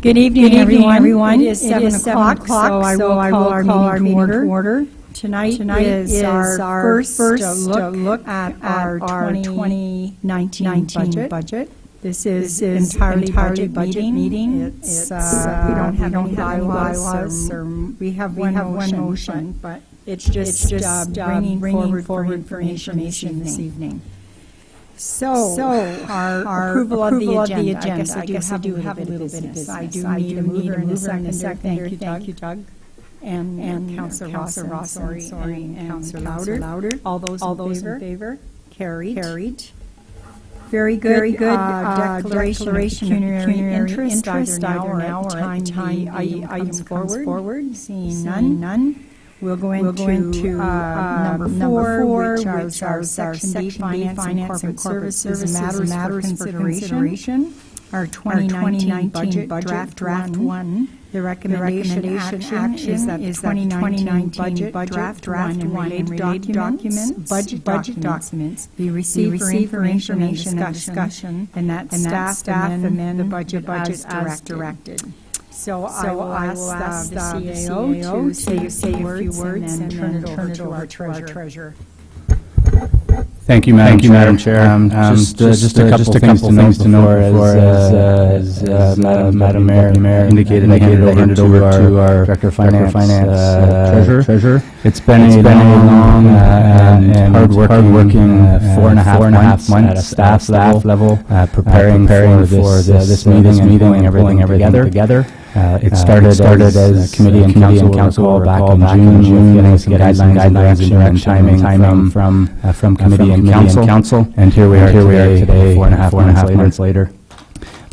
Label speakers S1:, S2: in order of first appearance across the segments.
S1: Good evening, everyone. It is 7 o'clock, so I will call our meeting to order. Tonight is our first look at our 2019 budget. This is entirely budget meeting. It's we don't have any bylaws, or we have one motion, but it's just bringing forward information this evening. So our approval of the agenda. I guess I do have a little bit of business. I do need a mover and a second. Thank you, Doug. And Councillor Ross, and Councillor Louder. All those in favor? Carried. Very good. Declaration of pecuniary interest, either now or at the time the item comes forward. Seeing none. We'll go into number four, which are Section D, Finance and Corporate Services matters for consideration. Our 2019 budget draft one. The recommendation action is that the 2019 budget draft one and related documents, budget documents, be received for information and discussion, and that staff amend the budget as directed. So I will ask the CAO to say a few words and turn it over to our treasurer.
S2: Thank you, Madam Chair. Just a couple things to know as Madam Mayor indicated, I handed it over to our Director of Finance, Treasurer. It's been a long and hard-working 4.5 months at a staff level, preparing for this meeting and pulling everything together. It started as committee and council back in June, getting some guidelines and timing from committee and council, and here we are today, 4.5 months later.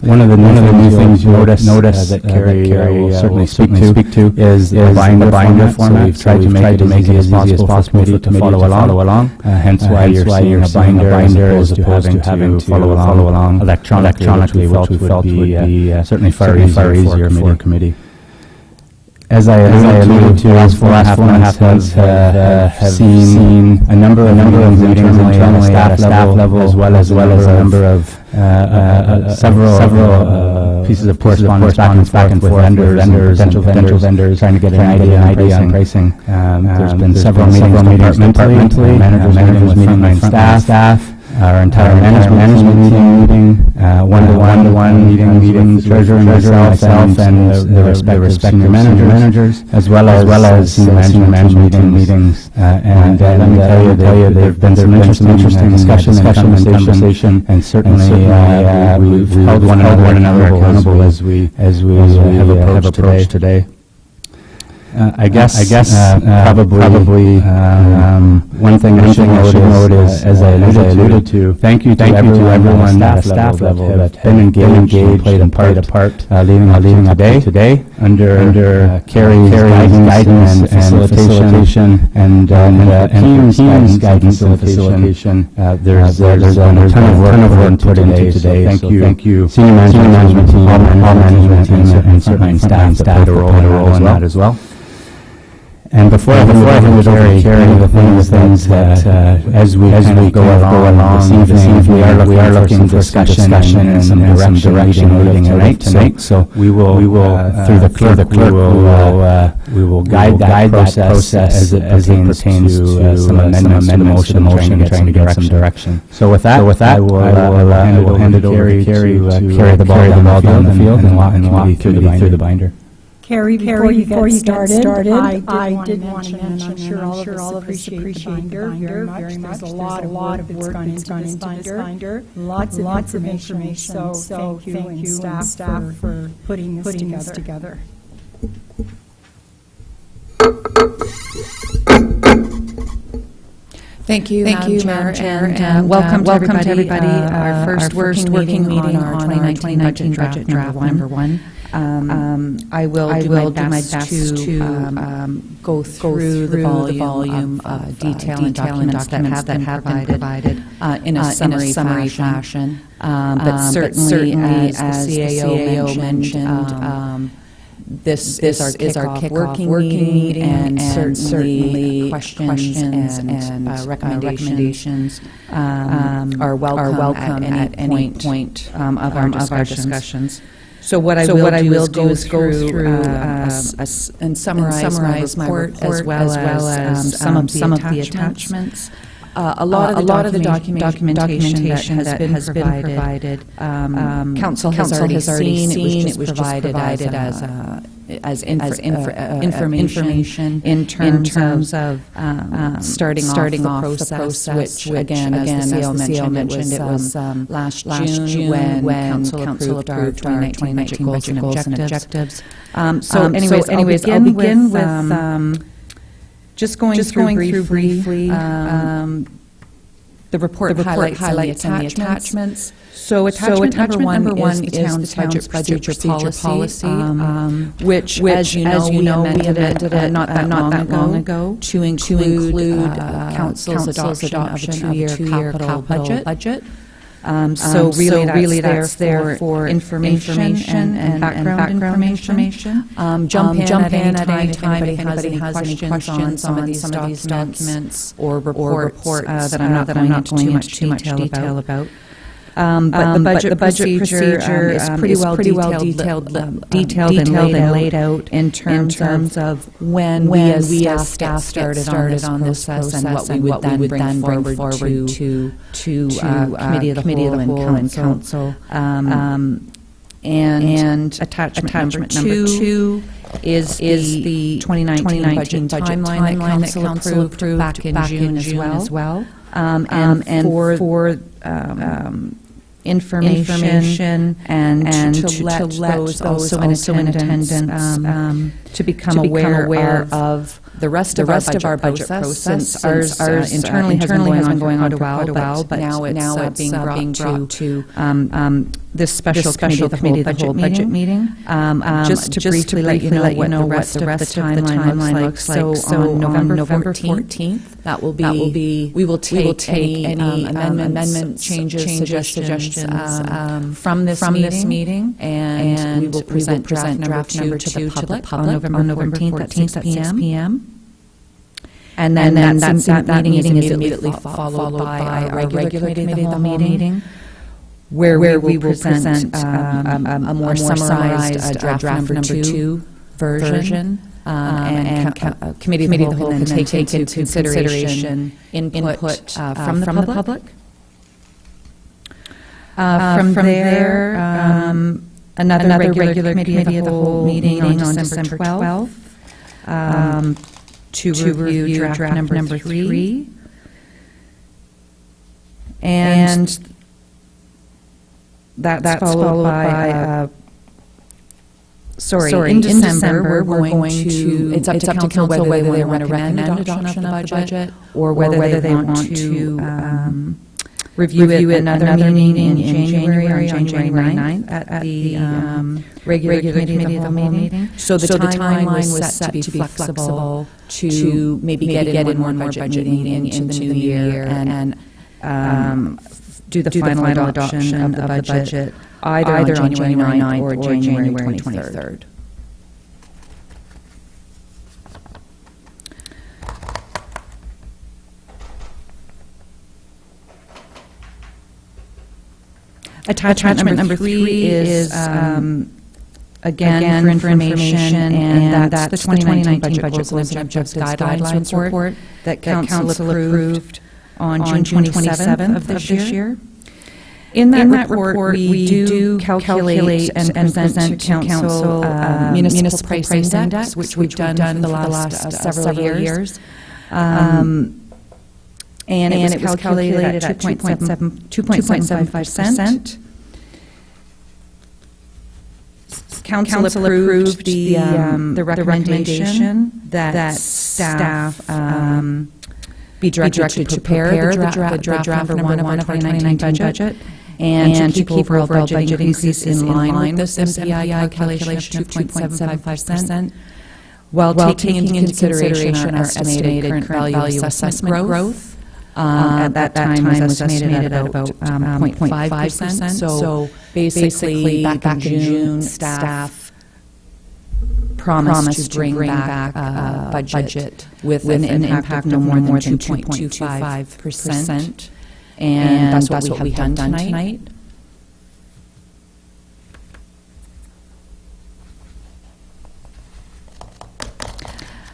S2: One of the new things you notice that Carrie will certainly speak to is the binder format. We've tried to make it as easy as possible for to follow along. Hence why you're seeing a binder as opposed to having to follow along electronically, which we felt would be certainly far easier for committee. As I alluded to, the last 4.5 months have seen a number of meetings internally at a staff level, as well as a number of several pieces of correspondence back and forth with potential vendors, trying to get an idea on pricing. There's been several meetings departmentally, managers meeting with staff. Our entire management meeting, one-to-one meetings, treasurer and myself, and the respective managers, as well as senior management meetings. And let me tell you, there have been some interesting discussion and conversation, and certainly we've held one another accountable as we have approached today. I guess probably one thing I should note is, as I alluded to, thank you to everyone at staff level that have been engaged, played a part, leading today under Carrie's guidance and facilitation, and team's guidance and facilitation. There's been a ton of work put into today. Thank you, senior management team, all management teams, and certainly staff that played a role in that as well. And before I hand it over to Carrie, the things that as we go along this evening, we are looking for discussion and some direction leading tonight. So we will through the clerk we will guide that process as it pertains to some amendment motion, trying to get some direction. So with that, I will hand it over to Carrie to carry the ball down the field and walk through the binder.
S1: Carrie, before you get started, I did want to mention, I'm sure all of us appreciate the binder very much. There's a lot of work that's gone into this binder. Lots of information. So thank you and staff for putting this together.
S3: Thank you, Madam Chair, and welcome to everybody. Our first working meeting on our 2019 budget number one. I will do my best to go through the volume of detailing documents that have been provided in a summary fashion. But certainly, as the CAO mentioned, this is our kickoff working meeting, and certainly questions and recommendations are welcome at any point of our discussions. So what I will do is go through and summarize my report as well as some of the attachments. A lot of the documentation that has been provided, council has already seen. It was just provided as information in terms of starting off the process, which again, as the CEO mentioned, it was last June when council approved our 2019 budget goals and objectives. So anyways, I'll begin with just going through briefly the report highlights and the attachments. So attachment number one is the town's budget procedure policy, which as you know, we amended not that long ago to include council's adoption of a two-year capital budget. So really that's there for information and background information. Jump in at any time if anybody has any questions on some of these documents or reports that I'm not going into too much detail about. But the budget procedure is pretty well detailed and laid out in terms of when we as staff started on this process and what we would then bring forward to committee of the whole and council. And attachment number two is the 2019 budget timeline that council approved back in June as well. And for information and to let those also in attendance to become aware of the rest of our budget process, since ours internally has been going on for quite a while, but now it's being brought to this special committee of the whole budget meeting. Just to briefly let you know what the rest of the timeline looks like. So on November 14th, that will be we will take any amendments, changes, suggestions from this meeting, and we will present draft number two to the public on November 14th at 6 p.m. And then that meeting is immediately followed by our regular committee of the whole meeting, where we will present a more summarized draft number two version, and committee of the whole can take into consideration input from the public. From there, another regular committee of the whole meeting on December 12th to review draft number 3. And that's followed by in December, we're going to, it's up to council whether they want to recommend adoption of the budget or whether they want to review it another meeting in January, on January 9th at the regular committee of the whole meeting. So the timeline was set to be flexible to maybe get in one more budget meeting into the new year and do the final adoption of the budget either on January 9th or January 23rd. Attachment number 3 is, again, for information, and that's the 2019 budget goals and objectives guidelines report that council approved on June 27th of this year. In that report, we do calculate and present to council municipal price index, which we've done for the last several years. And it was calculated at 2.75%. Council approved the recommendation that staff be directed to prepare the draft number one of our 2019 budget and to keep overall budget increase in line with this MPI calculation of 2.75%. While taking into consideration our estimated current value assessment growth, at that time was estimated at about 0.5%. So basically, back in June, staff promised to bring back a budget with an impact of no more than 2.25%. And that's what we have done tonight.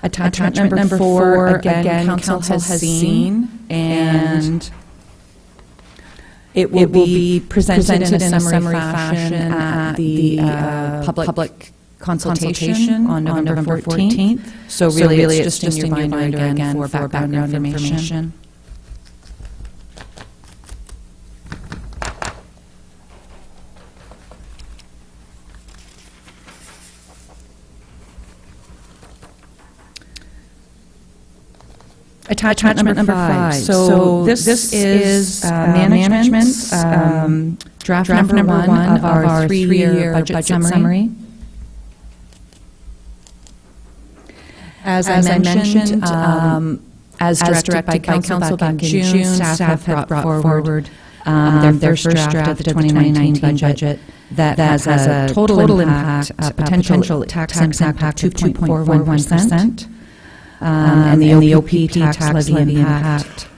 S3: Attachment number 4, again, council has seen, and it will be presented in a summary fashion at the public consultation on November 14th. So really, it's just in your binder again for background information. Attachment number 5. So this is management's draft number 1 of our 3-year budget summary. As I mentioned, as directed by council back in June, staff have brought forward their first draft of the 2019 budget that has a total impact, potential tax impact of 2.41%. And the OPP tax levy impact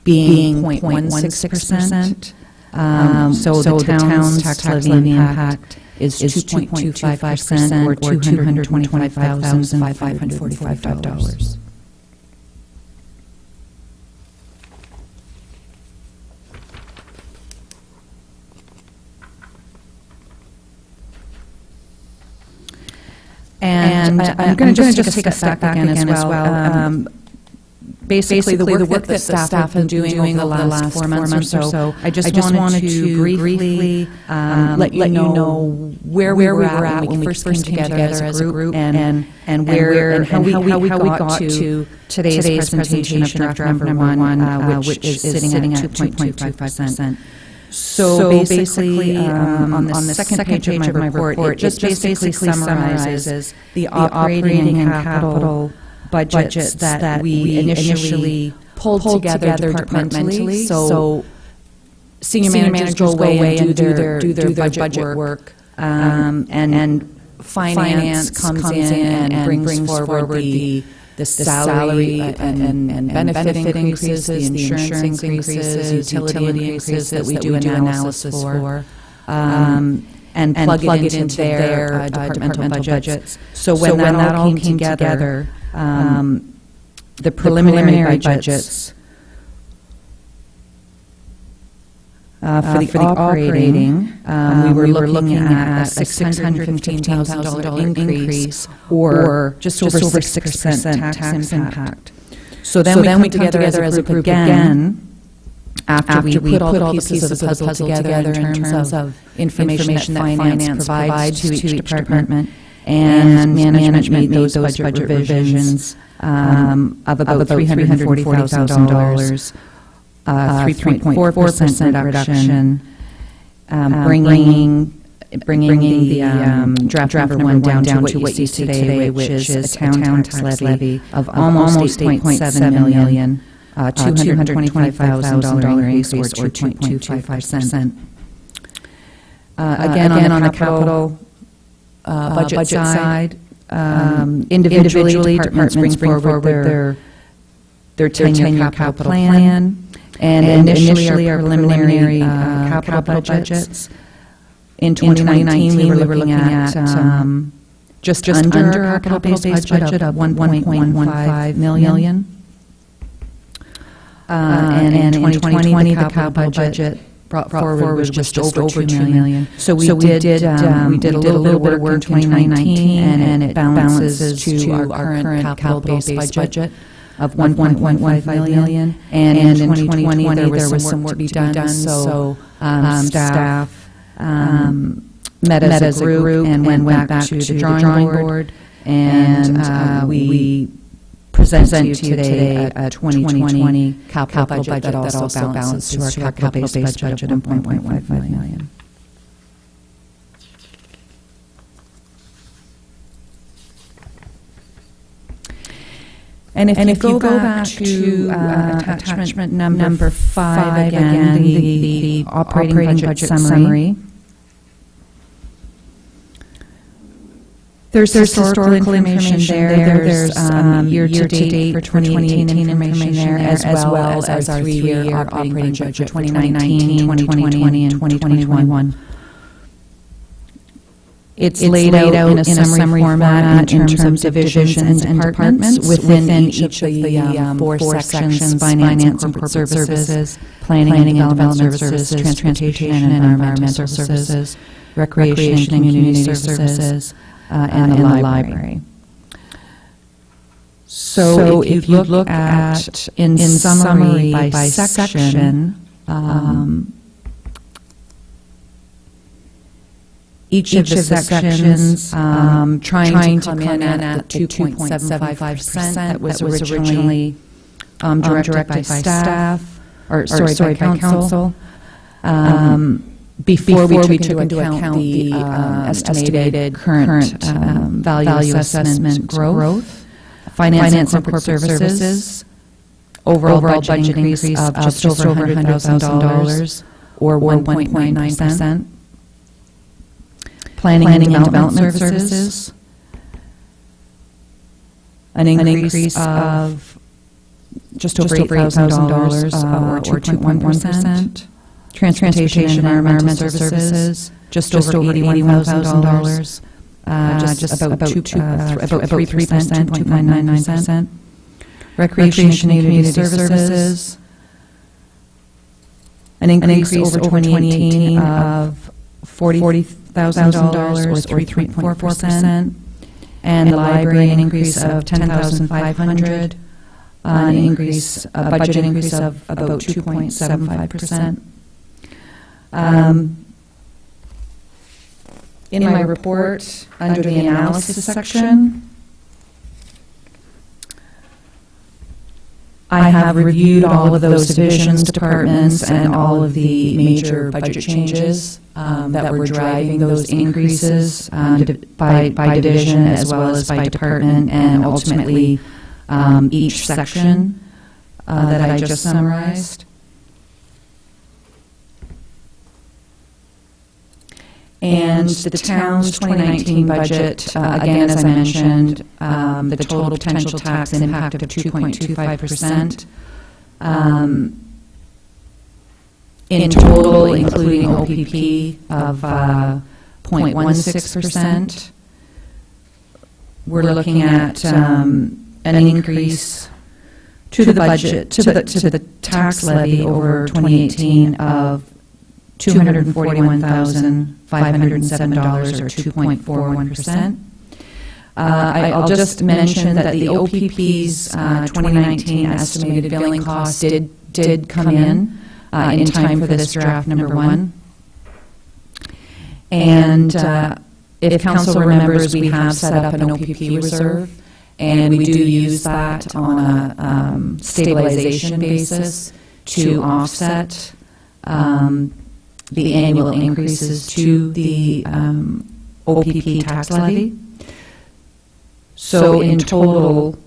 S3: being 0.16%. So the town's tax levy impact is 2.25% or $225,545. And I'm going to just take a step back again as well. Basically, the work that staff have been doing over the last 4 months or so, I just wanted to briefly let you know where we were at when we first came together as a group and how we got to today's presentation of draft number 1, which is sitting at 2.25%. So basically, on the second page of my report, it just basically summarizes the operating and capital budgets that we initially pulled together departmentally. So senior managers go away and do their budget work, and finance comes in and brings forward the salary and benefit increases, the insurance increases, utility increases that we do an analysis for, and plug it into their departmental budgets. So when that all came together, the preliminary budgets for the operating, we were looking at a $615,000 increase, or just over 6% tax impact. So then we come together as a group again, after we put all the pieces of the puzzle together in terms of information that finance provides to each department, and management made those budget revisions of about $340,000. 3.4% reduction, bringing the draft number 1 down to what you see today, which is a town tax levy of almost $8.7 million, $225,000 increase, or 2.25%. Again, on the capital budget side, individually departments bring forward their 10-year capital plan. And initially, our preliminary capital budgets. In 2019, we were looking at just under our capital-based budget of $1.15 million. And in 2020, the capital budget brought forward was just over $2 million. So we did a little bit of work in 2019, and it balances to our current capital-based budget of $1.15 million, and in 2020 there was some work to be done, so staff met as a group and went back to the drawing board, and we present to you today a 2020 capital budget that also balances to our capital-based budget of $1.15 million. And if you go back to attachment number 5, again, the operating budget summary, there's historical information there. There's year-to-date for 2018 information there, as well as our 3-year operating budget for 2019, 2020, and 2021. It's laid out in a summary format in terms of divisions and departments within each of the four sections: finance and corporate services, planning and development services, transportation and environmental services, recreation and community services, and the library. So if you look at in summary by section, each of the sections trying to come in at the 2.75% that was originally directed by staff, or sorry, by council. Before we took into account the estimated current value assessment growth, finance and corporate services, overall budget increase of just over $100,000, or 1.9%. Planning and development services, an increase of just over $8,000, or 2.1%. Transportation and environmental services, just over $81,000, just about 3%, 2.99%. Recreation and community services, an increase over 2018 of $40,000, or 3.44%, and the library an increase of $10,500, an increase, a budget increase of about 2.75%. In my report, under the analysis section, I have reviewed all of those divisions, departments, and all of the major budget changes that were driving those increases by division as well as by department, and ultimately each section that I just summarized. And the town's 2019 budget, again, as I mentioned, the total potential tax impact of 2.25%. In total, including OPP, of 0.16%. We're looking at an increase to the budget, to the tax levy over 2018 of $241,507, or 2.41%. I'll just mention that the OPP's 2019 estimated billing costs did come in time for this draft number 1. And if council remembers, we have set up an OPP reserve, and we do use that on a stabilization basis to offset the annual increases to the OPP tax levy. So in total,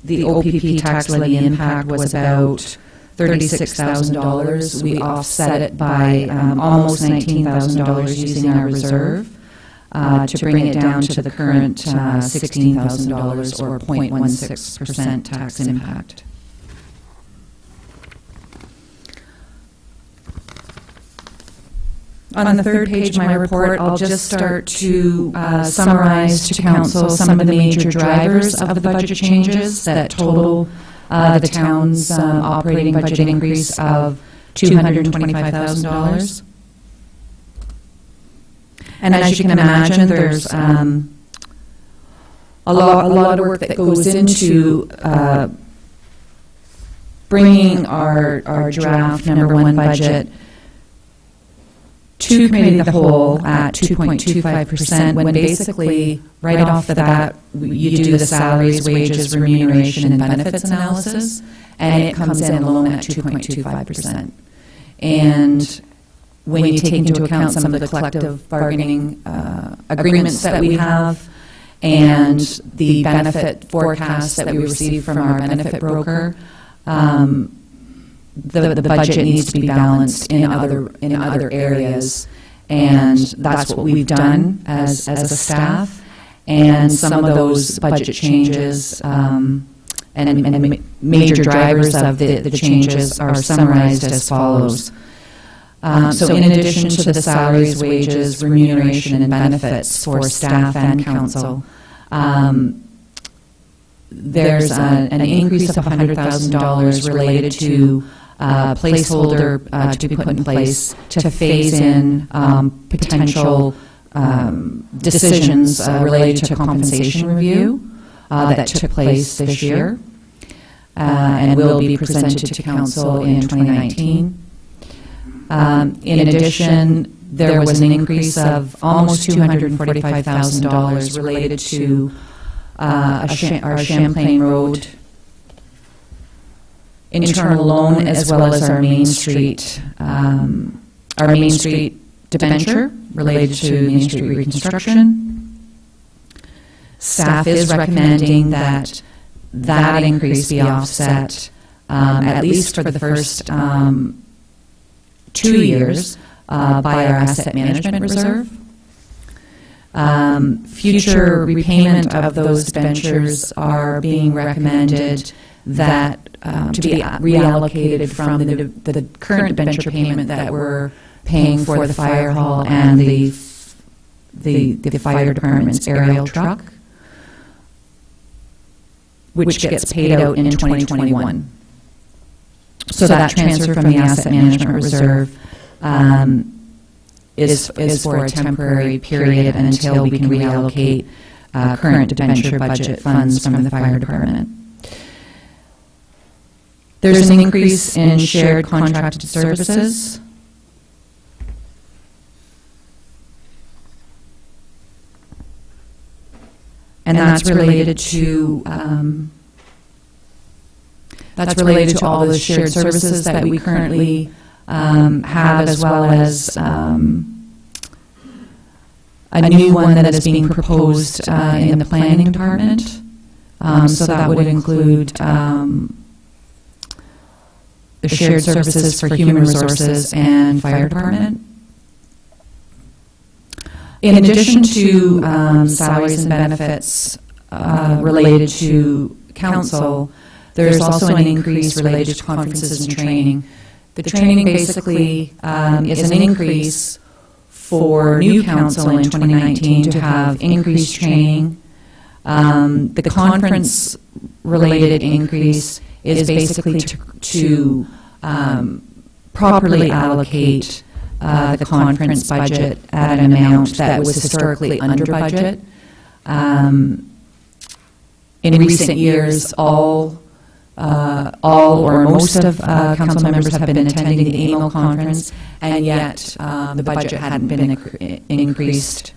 S3: the OPP tax levy impact was about $36,000. We offset it by almost $19,000 using our reserve to bring it down to the current $16,000, or 0.16% tax impact. On the third page of my report, I'll just start to summarize to council some of the major drivers of the budget changes that total the town's operating budget increase of $225,000. And as you can imagine, there's a lot of work that goes into bringing our draft number 1 budget to committee of the whole at 2.25%, when basically right off the bat you do the salaries, wages, remuneration, and benefits analysis, and it comes in alone at 2.25%. And when you take into account some of the collective bargaining agreements that we have, and the benefit forecasts that we receive from our benefit broker, the budget needs to be balanced in other areas, and that's what we've done as a staff. And some of those budget changes and major drivers of the changes are summarized as follows. So in addition to the salaries, wages, remuneration, and benefits for staff and council, there's an increase of $100,000 related to placeholder to be put in place to phase in potential decisions related to compensation review that took place this year and will be presented to council in 2019. In addition, there was an increase of almost $245,000 related to our Champlain Road internal loan, as well as our Main Street debenture related to Main Street reconstruction. Staff is recommending that increase be offset, at least for the first 2 years, by our asset management reserve. Future repayment of those debentures are being recommended that to be reallocated from the current debenture payment that we're paying for the fire hall and the fire department's aerial truck, which gets paid out in 2021. So that transfer from the asset management reserve is for a temporary period until we can reallocate current debenture budget funds from the fire department. There's an increase in shared contracted services. And that's related to all the shared services that we currently have, as well as a new one that is being proposed in the planning department. So that would include the shared services for human resources and fire department. In addition to salaries and benefits related to council, there's also an increase related to conferences and training. The training basically is an increase for new council in 2019 to have increased training. The conference-related increase is basically to properly allocate the conference budget at an amount that was historically under budget. In recent years, all or most of council members have been attending the AMO conference, and yet the budget hadn't been increased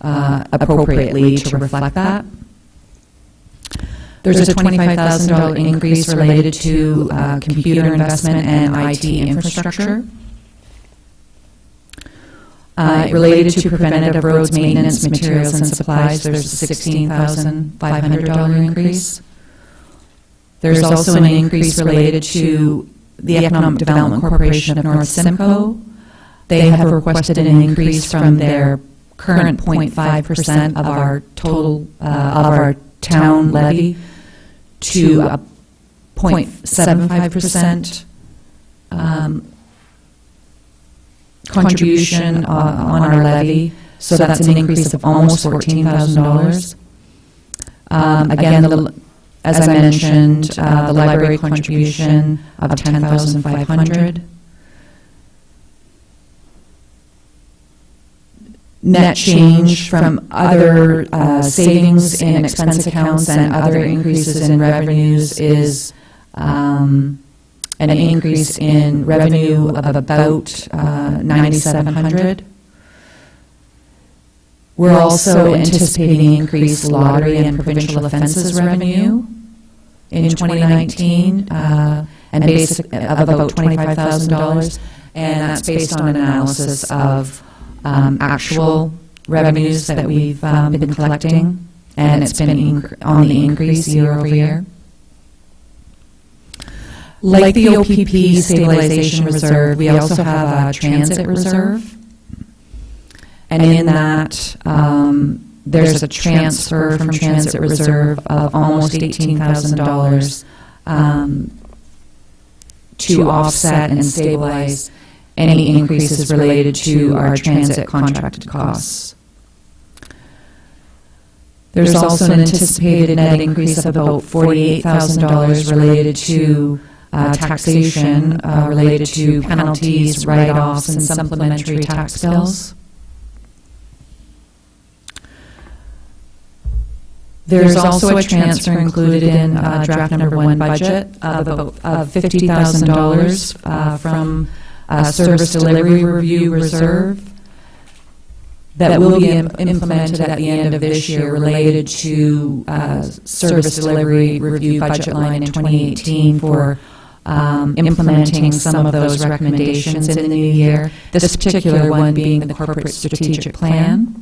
S3: appropriately to reflect that. There's a $25,000 increase related to computer investment and IT infrastructure. Related to preventative roads maintenance, materials, and supplies, there's a $16,500 increase. There's also an increase related to the Economic Development Corporation of North Simcoe. They have requested an increase from their current 0.5% of our total of our town levy to a 0.75% contribution on our levy, so that's an increase of almost $14,000. Again, as I mentioned, the library contribution of $10,500. Net change from other savings in expense accounts and other increases in revenues is an increase in revenue of about $9,700. We're also anticipating increased lottery and provincial offenses revenue in 2019, and basic of about $25,000, and that's based on an analysis of actual revenues that we've been collecting, and it's been on the increase year over year. Like the OPP stabilization reserve, we also have a transit reserve. And in that, there's a transfer from transit reserve of almost $18,000 to offset and stabilize any increases related to our transit contracted costs. There's also an anticipated net increase of about $48,000 related to taxation, related to penalties, write-offs, and supplementary tax bills. There's also a transfer included in draft number 1 budget of $50,000 from service delivery review reserve that will be implemented at the end of this year related to service delivery review budget line in 2018 for implementing some of those recommendations in the new year, this particular one being the corporate strategic plan.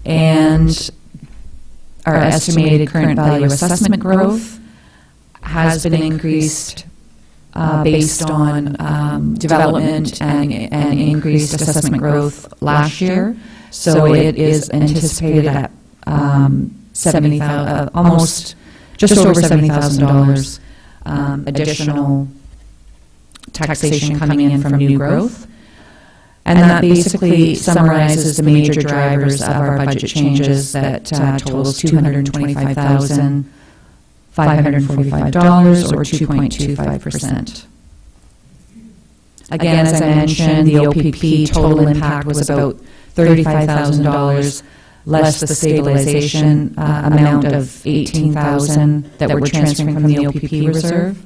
S3: And our estimated current value assessment growth has been increased based on development and increased assessment growth last year. So it is anticipated at almost just over $70,000 additional taxation coming in from new growth. And that basically summarizes the major drivers of our budget changes that totals $225,545 or 2.25%. Again, as I mentioned, the OPP total impact was about $35,000 less the stabilization amount of $18,000 that we're transferring from the OPP reserve.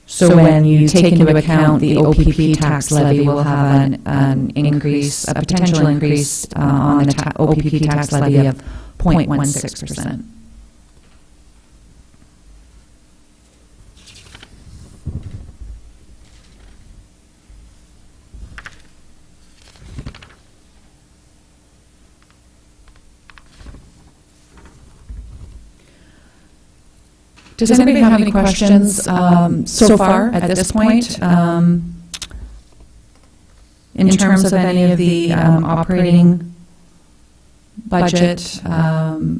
S3: So when you take into account the OPP tax levy, we'll have an increase, a potential increase on the OPP tax levy of 0.16%. Does anybody have any questions so far at this point in terms of any of the operating budget that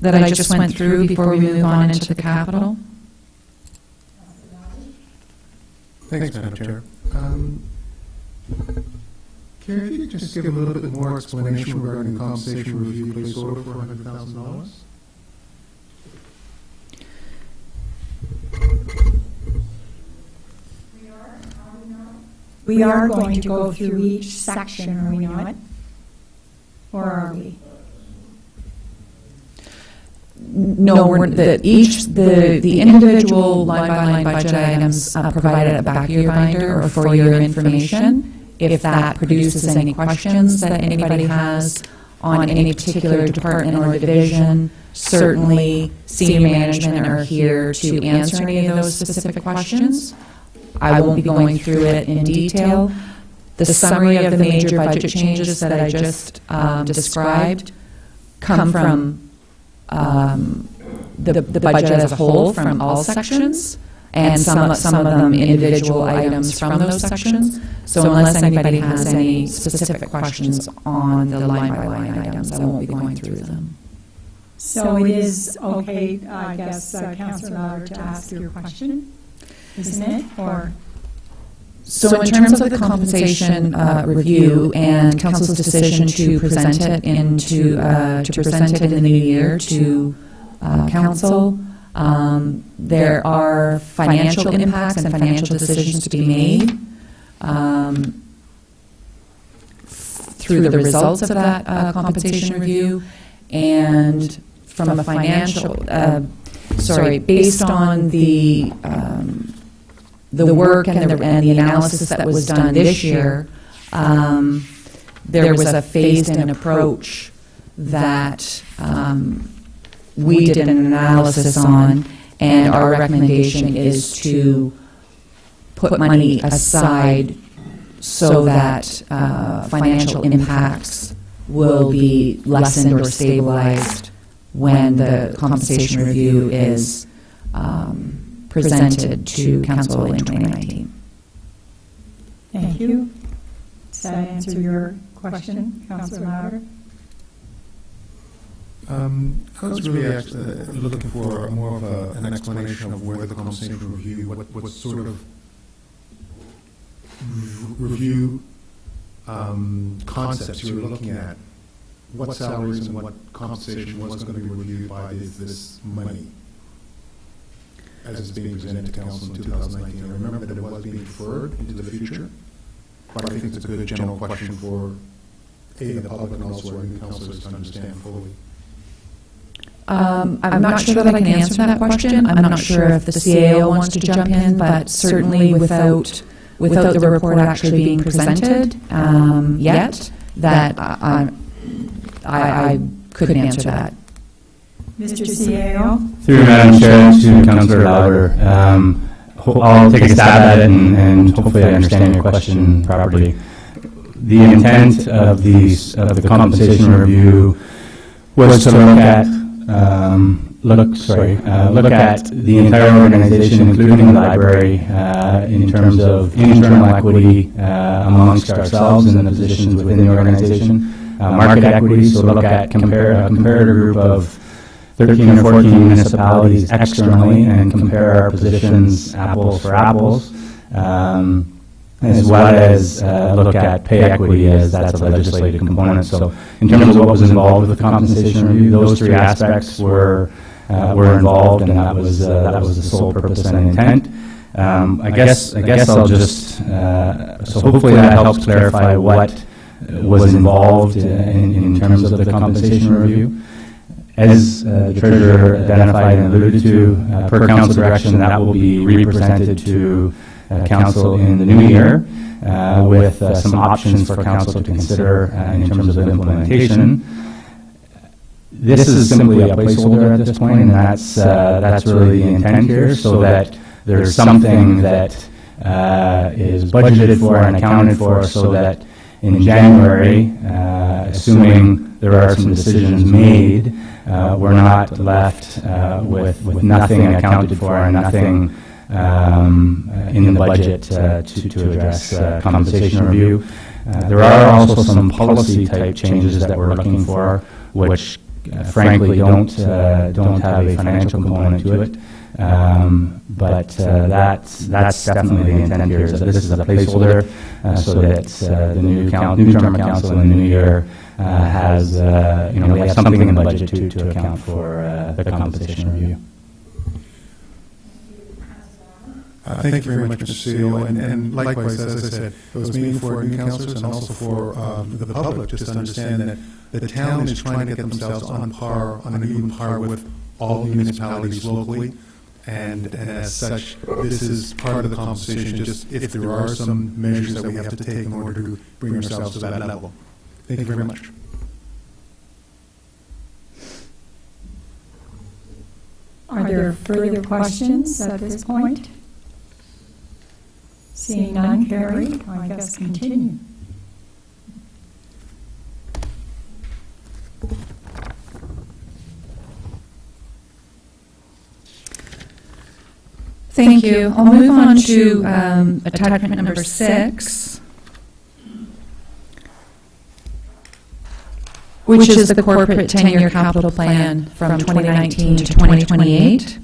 S3: I just went through before we move on into the capital?
S4: Thanks, Madam Chair. Karen, if you could just give a little bit more explanation regarding the compensation review place order for $100,000?
S1: We are going to go through each section, are we not? Or are we?
S3: No, the individual line-by-line budget items provided at the back of your binder or for your information. If that produces any questions that anybody has on any particular department or division, certainly senior management are here to answer any of those specific questions. I won't be going through it in detail. The summary of the major budget changes that I just described come from the budget as a whole from all sections, and some of them individual items from those sections. So unless anybody has any specific questions on the line-by-line items, I won't be going through them.
S1: So it is okay, I guess, Councillor Lauder, to ask your question, isn't it? Or
S3: so in terms of the compensation review and Council's decision to present it in the new year to Council, there are financial impacts and financial decisions to be made through the results of that compensation review, and from a financial, based on the work and the analysis that was done this year, there was a phased-in approach that we did an analysis on, and our recommendation is to put money aside so that financial impacts will be lessened or stabilized when the compensation review is presented to Council in 2019.
S1: thank you. Does that answer your question, Councillor Lauder?
S4: I was really actually looking for more of an explanation of where the compensation review, what sort of review concepts you were looking at, what salaries and what compensation was going to be reviewed by this money as it's being presented to council in 2019. I remember that it was being deferred into the future, but I think it's a good general question for the public and also our new councilors to understand fully.
S3: I'm not sure that I can answer that question. I'm not sure if the CAO wants to jump in, but certainly without the report actually being presented yet, that I couldn't answer that.
S1: Mr. CAO?
S2: Through you, Madam Chair, to Councillor Louder, I'll take a stab at it and hopefully I understand your question properly. The intent of the compensation review was to look at look at the entire organization, including the library, in terms of internal equity amongst ourselves and the positions within the organization. Market equity, so look at compare a comparator group of 13 or 14 municipalities externally and compare our positions apples for apples, as well as look at pay equity, as that's a legislative component. So in terms of what was involved with the compensation review, those three aspects were involved, and that was the sole purpose and intent. I guess I'll just so hopefully that helps clarify what was involved in terms of the compensation review. As the Treasurer identified and alluded to, per Council direction, that will be represented to Council in the new year with some options for Council to consider in terms of implementation. This is simply a placeholder at this point, and that's really the intent here, so that there's something that is budgeted for and accounted for, so that in January, assuming there are some decisions made, we're not left with nothing accounted for and nothing in the budget to address compensation review. There are also some policy type changes that we're looking for, which frankly don't have a financial component to it. But that's definitely the intent here, is that this is a placeholder so that the new term of council in the new year has, we have something in the budget to account for the compensation review.
S4: Thank you very much, Mr. CEO. And likewise, as I said, it was meaningful for new councillors and also for the public just to understand that the town is trying to get themselves on an even par with all municipalities locally. And as such, this is part of the conversation, just if there are some measures that we have to take in order to bring ourselves to that level. Thank you very much.
S1: Are there further questions at this point? Seeing none, Carrie, I guess continue.
S3: Thank you. I'll move on to attachment number 6, which is the corporate 10-year capital plan from 2019 to 2028.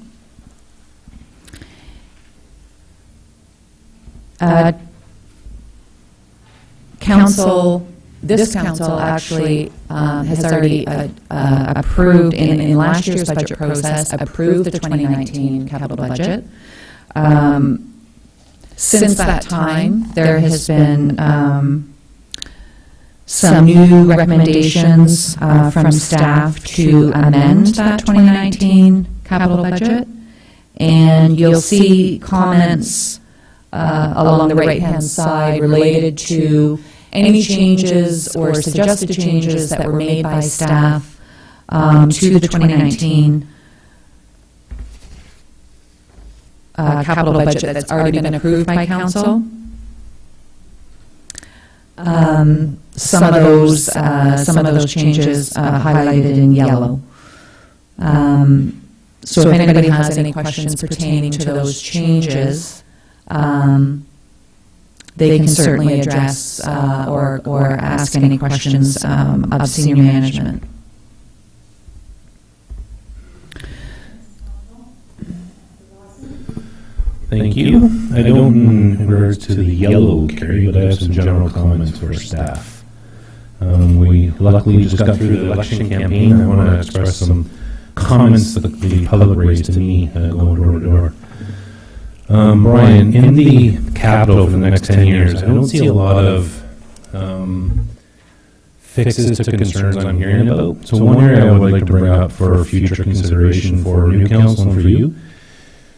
S3: This council actually has already approved, in last year's budget process, approved the 2019 capital budget. Since that time, there has been some new recommendations from staff to amend that 2019 capital budget, and you'll see comments along the right-hand side related to any changes or suggested changes that were made by staff to the 2019 capital budget that's already been approved by council. Some of those changes highlighted in yellow. So if anybody has any questions pertaining to those changes, they can certainly address or ask any questions of senior management.
S5: Thank you. I don't in regards to the yellow carry, but I have some general comments for staff. We luckily just got through the election campaign. I want to express some comments that the public raised to me going door to door. Brian, in the capital for the next 10 years, I don't see a lot of fixes to concerns I'm hearing about. So one area I would like to bring up for future consideration for new council and for you,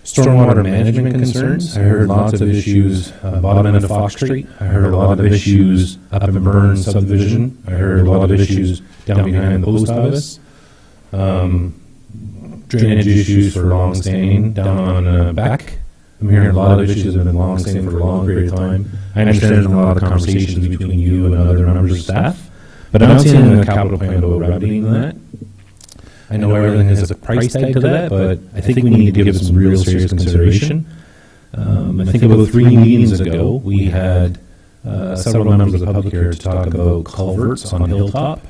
S5: stormwater management concerns. I heard lots of issues bottom end of Fox Street. I heard a lot of issues up in Burn subdivision. I heard a lot of issues down behind the post office. Drainage issues for long-standing down on back. I'm hearing a lot of issues that have been long-standing for a long period of time. I understand there's a lot of conversations between you and other members of staff, but I'm not seeing in the capital plan about remedying that. I know everything has a price tag to that, but I think we need to give it some real serious consideration. I think about 3 meetings ago, we had several members of the public here to talk about culverts on Hilltop,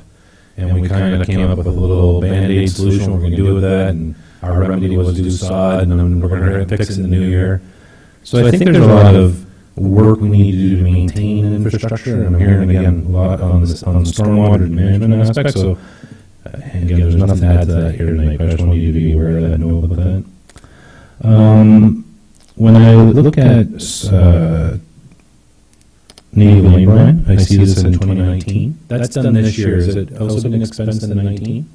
S5: and we kind of came up with a little Band-Aid solution we're going to do with that, and our remedy was to do sod, and then we're going to fix it in the new year. So I think there's a lot of work we need to do to maintain infrastructure, and I'm hearing again a lot on stormwater management aspects, so and again, there's nothing to add to that here tonight, but I just want you to be aware of that, know about that. When I look at Naval Lane, Brian, I see this in 2019. That's done this year. Is it also been expensed in 2019?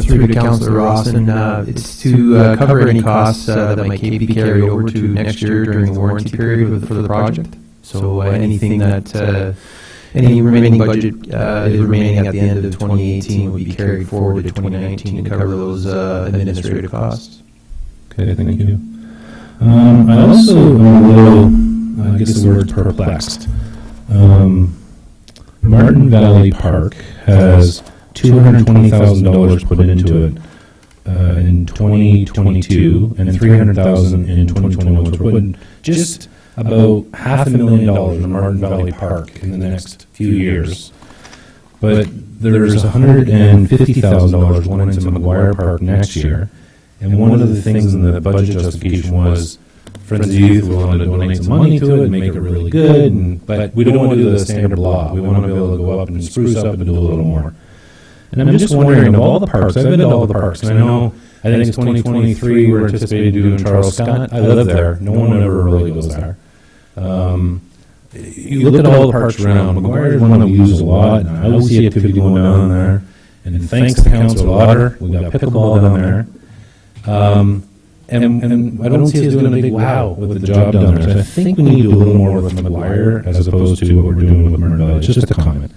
S6: Through to Councillor Rawson, it's to cover any costs that might be carried over to next year during the warranty period for the project. So anything that any remaining budget is remaining at the end of 2018 would be carried forward to 2019 to cover those administrative costs.
S5: Okay, thank you. I also am a little, I guess the word perplexed. Martin Valley Park has $220,000 put into it in 2022 and $300,000 in 2021. So we're putting just about $500,000 in Martin Valley Park in the next few years. But there's $150,000 going into McGuire Park next year. And one of the things in the budget justification was Friends of Youth, we wanted to donate some money to it and make it really good, but we don't want to do the standard blah. We want to be able to go up and spruce up and do a little more. And I'm just wondering, of all the parks, I've been to all the parks, and I think it's 2023, we're anticipated doing Charles Scott. I live there. No one ever really goes there. You look at all the parks around. McGuire is one that we use a lot, and I always see activity going down there. And thanks to Council Otter, we got pickleball down there. And I don't see us doing a big wow with the job down there. So I think we need to do a little more with McGuire as opposed to what we're doing with Martin Valley. Just a comment.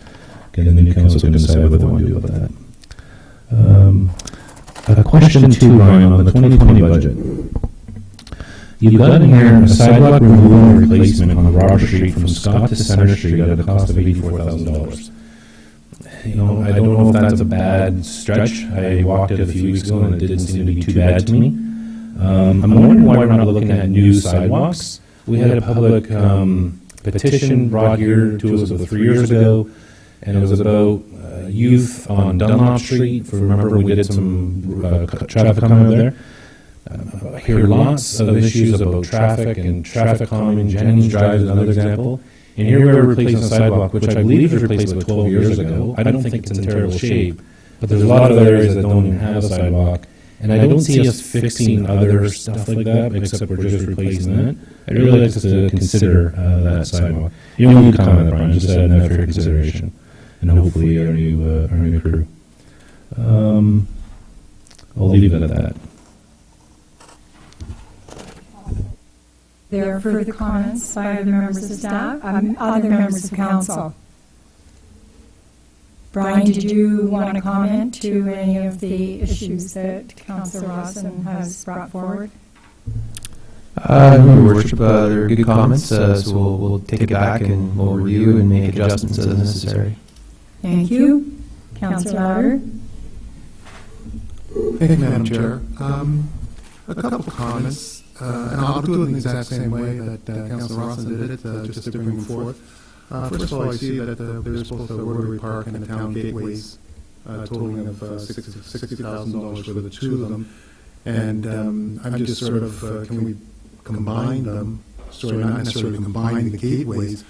S5: Again, the new council can decide what they want to do about that. Question 2, Ryan, on the 2020 budget. You've got in here a sidewalk removal and replacement on the Robert Street from Scott to Center Street at a cost of $84,000. I don't know if that's a bad stretch. I walked it a few weeks ago and it didn't seem to be too bad to me. I'm wondering why we're not looking at new sidewalks. We had a public petition brought here to us about 3 years ago, and it was about youth on Dunlop Street. If you remember, we did some traffic calming over there. I hear lots of issues about traffic and traffic calming. Jennings Drive is another example. And here we're replacing a sidewalk, which I believe was replaced about 12 years ago. I don't think it's in terrible shape, but there's a lot of areas that don't even have a sidewalk. And I don't see us fixing other stuff like that, except we're just replacing that. I'd really like us to consider that sidewalk. You don't need to comment, Brian, just add that for your consideration. And hopefully our new crew. I'll leave it at that.
S1: There are further comments by other members of staff, other members of council. Brian, did you want to comment to any of the issues that Councillor Rawson has brought forward?
S6: Your Worship, they're good comments, so we'll take it back and we'll review and make adjustments as necessary.
S1: Thank you. Councillor Louder.
S4: Thank you, Madam Chair. A couple of comments. And I'll do it in the exact same way that Councillor Rawson did it, just to bring forth. First of all, I see that there's both a Rotary Park and the town gateways totaling of $60,000 for the two of them. And I'm just sort of, can we combine them, not necessarily combine the gateways,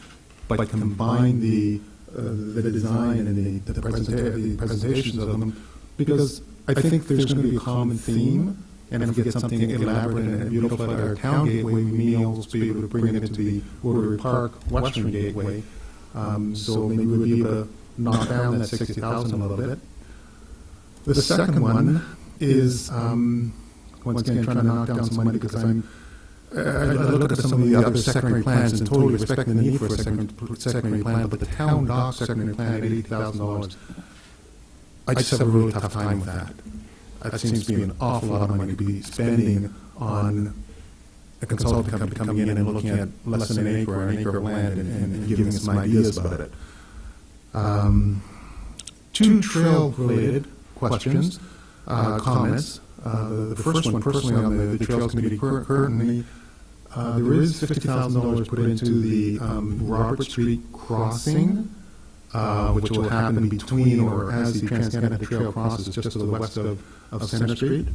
S4: but combine the design and the presentations of them, because I think there's going to be a common theme, and if we get something elaborate and beautiful at our town gateway, we may also be able to bring it into the Rotary Park Western Gateway. So maybe we'll be able to knock down that 60,000 a little bit. The second one is, once again, trying to knock down some money, because I look at some of the other secondary plans and totally respect the need for a secondary plan, but the town dock secondary plan at $80,000, I just have a really tough time with that. That seems to be an awful lot of money to be spending on a consultant company coming in and looking at less than an acre or an acre of land and giving us some ideas about it. Two trail-related questions, comments. The first one, personally, on the Trails Committee, currently, there is $50,000 put into the Robert Street crossing, which will happen between or as the Trans-Canada Trail crosses just to the west of Center Street.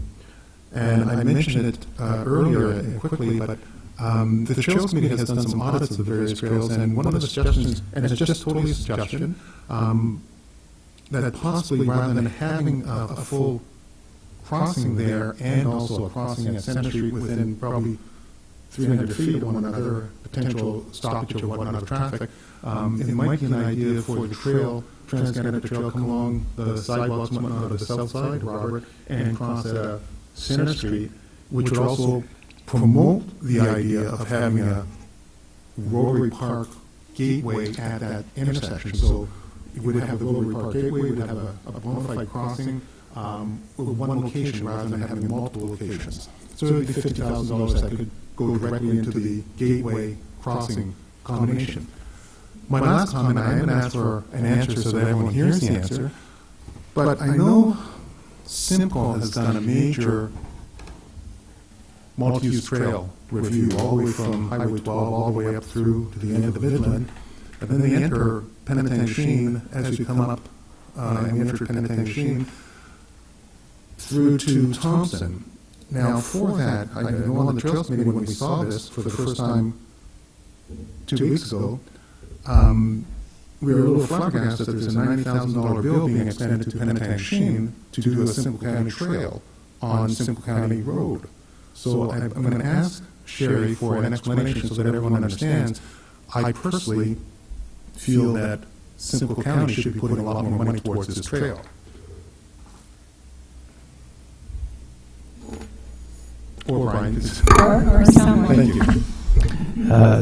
S4: And I mentioned it earlier and quickly, but the Trails Committee has done some audits of the various trails, and one of the suggestions, and it's just totally a suggestion, that possibly rather than having a full crossing there and also a crossing at Center Street within probably 300 feet of one another, potential stoppage or whatnot of traffic, it might be an idea for the trail, Trans-Canada Trail, come along the sidewalks and whatnot of the south side, Robert, and cross at Center Street, which would also promote the idea of having a Rotary Park gateway at that intersection. So we would have the Rotary Park gateway, we would have a bona fide crossing with one location rather than having multiple locations. So it would be $50,000 that could go directly into the gateway crossing combination. My last comment, I am going to ask for an answer so that everyone hears the answer, but I know Simcoe has done a major multi-use trail review all the way from Highway 12 all the way up through to the end of the Midland, and then they enter Penetanguishene as we come up, and we enter Penetanguishene through to Thompson. Now, for that, I know on the Trails Committee when we saw this for the first time 2 weeks ago, we were a little flabbergasted that there's a $90,000 bill being extended to Penetanguishene to do a Simcoe County trail on Simcoe County Road. So I'm going to ask Sherry for an explanation so that everyone understands. I personally feel that Simcoe County should be putting a lot more money towards this trail. Or Brian,
S1: Or someone.
S4: thank you.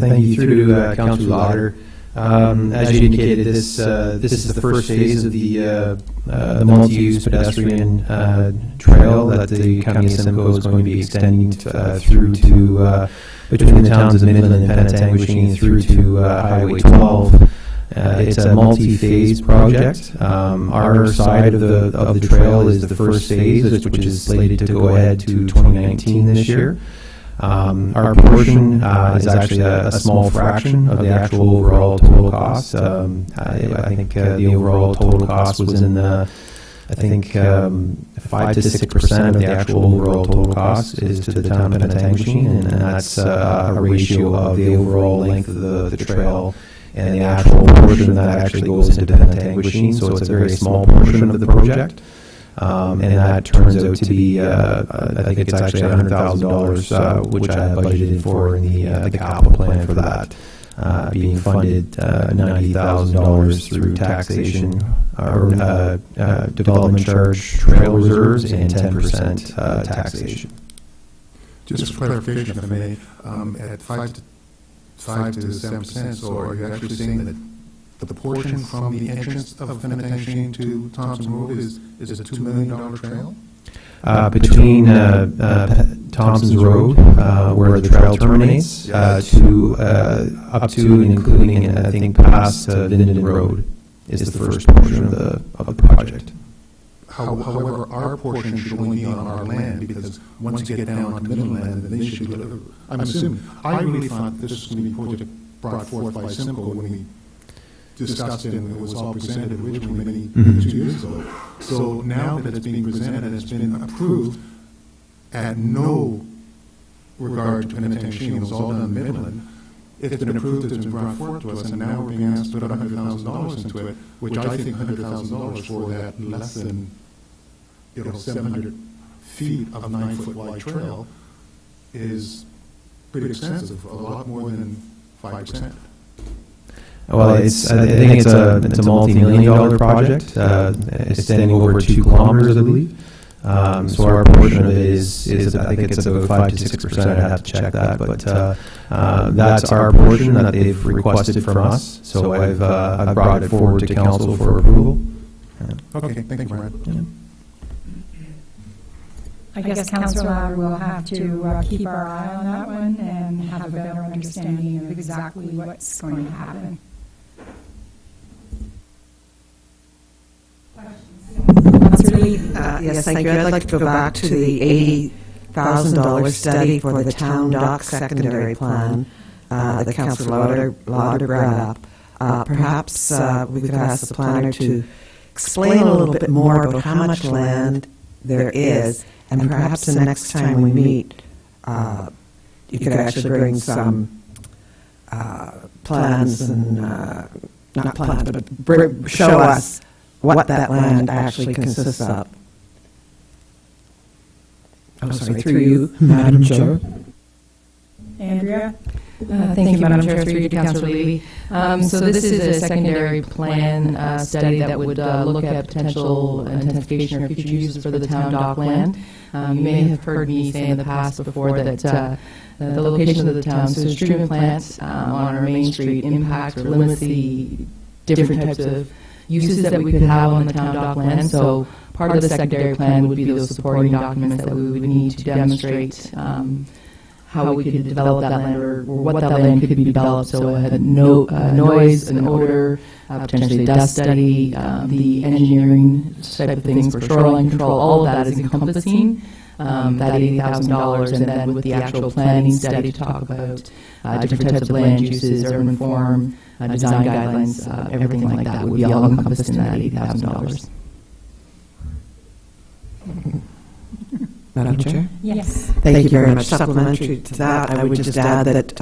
S6: Thank you. Through to Councillor Lauder. As you indicated, this is the first phase of the multi-use pedestrian trail that the County of Simcoe is going to be extending through to between the towns of Midland and Penetanguishene through to Highway 12. It's a multi-phase project. Our side of the trail is the first phase, which is slated to go ahead to 2019 this year. Our portion is actually a small fraction of the actual overall total cost. I think the overall total cost was in the, 5 to 6% of the actual overall total cost is to the town of Penetanguishene, and that's a ratio of the overall length of the trail and the actual portion that actually goes into Penetanguishene. So it's a very small portion of the project. And that turns out to be, I think it's actually $100,000, which I budgeted for in the capital plan for that, being funded $90,000 through taxation or development charge, trail reserves, and 10% taxation.
S4: Just for clarification, if I may, at 5 to 7%, so are you actually saying that the portion from the entrance of Penetanguishene to Thompson Road is a $2 million trail?
S6: Between Thompson's Road, where the trail terminates, to up to and including, I think, past Linden Road is the first portion of the project.
S4: However, our portion should only be on our land, because once you get down to Midland land, then they should be, I'm assuming, I really thought this was going to be a project brought forth by Simcoe when we discussed it and it was all presented originally 2 years ago. So now that it's being presented and it's been approved, had no regard to penitentiary, it was all done in Midland. It's been approved, it's been brought forth to us, and now we're being asked to put $100,000 into it, which I think $100,000 for that less than, 700 feet of 9-foot wide trail is pretty expensive, a lot more than 5%.
S6: Well, I think it's a multi-million-dollar project, extending over 2 kilometers, I believe. So our portion of it is I think it's about 5 to 6%. I'd have to check that, but that's our portion that they've requested from us. So I've brought it forward to council for approval.
S4: Okay, thank you, Brian.
S1: I guess Councillor Louder will have to keep our eye on that one and have a better understanding of exactly what's going to happen. Councillor Lee.
S7: Yes, thank you. I'd like to go back to the $80,000 study for the town dock secondary plan that Councillor Lauder brought up. Perhaps we could ask the planner to explain a little bit more about how much land there is, and perhaps the next time we meet, you could actually bring some plans and, not plans, but show us what that land actually consists of. Oh, sorry, through you, Madam Chair.
S1: Andrea?
S8: Thank you, Madam Chair, through you, Councillor Levy. So this is a secondary plan study that would look at potential intensification or future uses for the town dock land. You may have heard me say in the past before that the location of the town sewage treatment plants on our main street impacts or limits the different types of uses that we could have on the town dock land. So part of the secondary plan would be those supporting documents that we would need to demonstrate how we could develop that land or what that land could be developed. So it had noise and odor, potentially dust study, the engineering type of things for shoreline control, all of that is encompassing that $80,000, and then with the actual planning study to talk about different types of land uses, urban form, design guidelines, everything like that would be all encompassed in that $80,000.
S7: Madam Chair?
S1: Yes.
S7: Thank you very much. Supplementary to that, I would just add that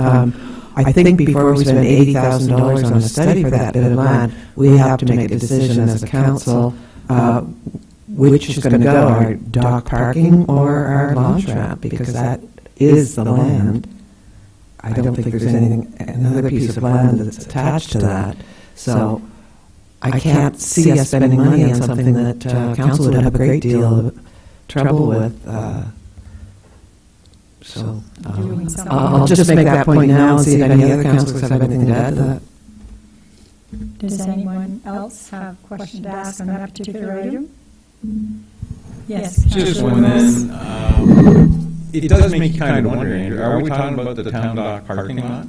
S7: I think before we spend $80,000 on a study for that bit of land, we have to make a decision as a council which is going to go, our dock parking or our launch ramp, because that is the land. I don't think there's another piece of land that's attached to that. So I can't see us spending money on something that council would have a great deal of trouble with. I'll just make that point now and see if any other councillors have anything to add to that.
S1: Does anyone else have a question to ask on that particular item? Yes.
S9: Just one then. It does make you kind of wonder, Andrew, are we talking about the town dock parking lot?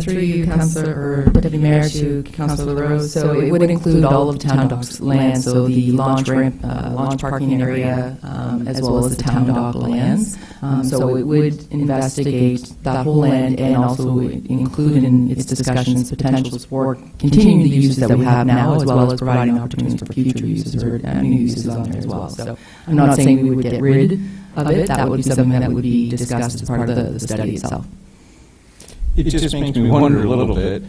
S8: Through you, Councillor, or Deputy Mayor, to Councillor Rose. So it would include all of town dock's land, so the launch ramp, launch parking area, as well as the town dock lands. So it would investigate that whole land and also include in its discussions potentials for continuing the uses that we have now, as well as providing opportunities for future uses or new uses on there as well. So I'm not saying we would get rid of it. That would be something that would be discussed as part of the study itself.
S9: It just makes me wonder a little bit.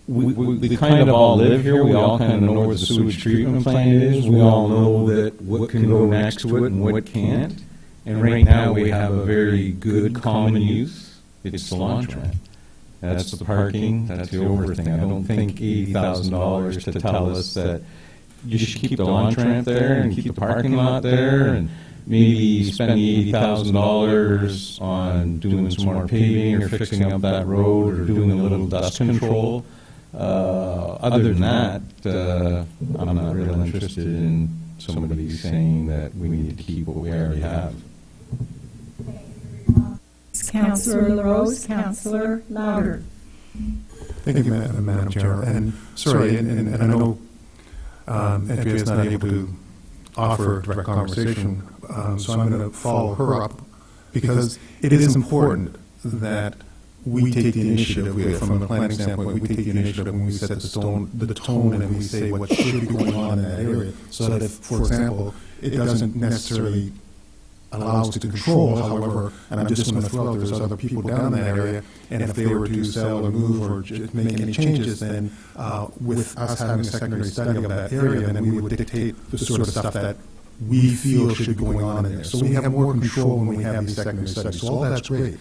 S9: We kind of all live here. We all kind of know where the sewage treatment plant is. We all know that what can go next to it and what can't. And right now we have a very good common use. It's the launch ramp. That's the parking. That's the overthing. I don't think $80,000 to tell us that you should keep the launch ramp there and keep the parking lot there and maybe spend the $80,000 on doing some more paving or fixing up that road or doing a little dust control. Other than that, I'm not real interested in somebody saying that we need to keep what we already have.
S1: Councillor LaRose, Councillor Louder.
S4: Thank you, Madam Chair. And sorry, and I know Andrea is not able to offer direct conversation, so I'm going to follow her up, because it is important that we take the initiative, from a planning standpoint, we take the initiative when we set the tone and we say what should be going on in that area, so that if, for example, it doesn't necessarily allow us to control, however, and I'm just going to throw out, there's other people down in that area, and if they were to sell or move or just make any changes, then with us having a secondary study of that area, then we would dictate the sort of stuff that we feel should be going on in there. So we have more control when we have these secondary studies. So all that's great.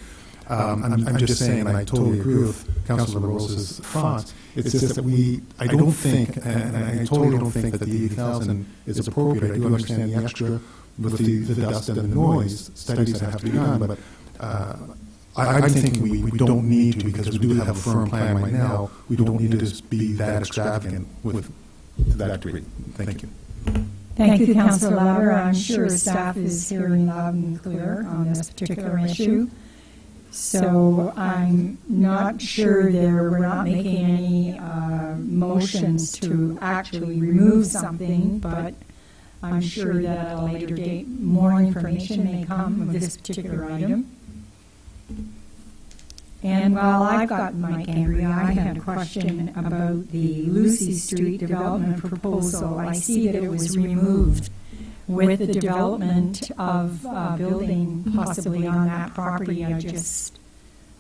S4: I'm just saying, and I totally agree with Councilor Rose's thoughts, it's just that I don't think, and I totally don't think that the 80,000 is appropriate. I do understand the extra with the dust and the noise studies that have to be done, but I'm thinking we don't need to, because we do have a firm plan right now. We don't need to just be that extravagant to that degree. Thank you.
S1: Thank you, Councillor Louder. I'm sure staff is hearing loud and clear on this particular issue. So I'm not sure we're not making any motions to actually remove something, but I'm sure that at a later date, more information may come of this particular item. And while I've got Mike Ambry, I had a question about the Lucy Street development proposal. I see that it was removed with the development of a building possibly on that property. I just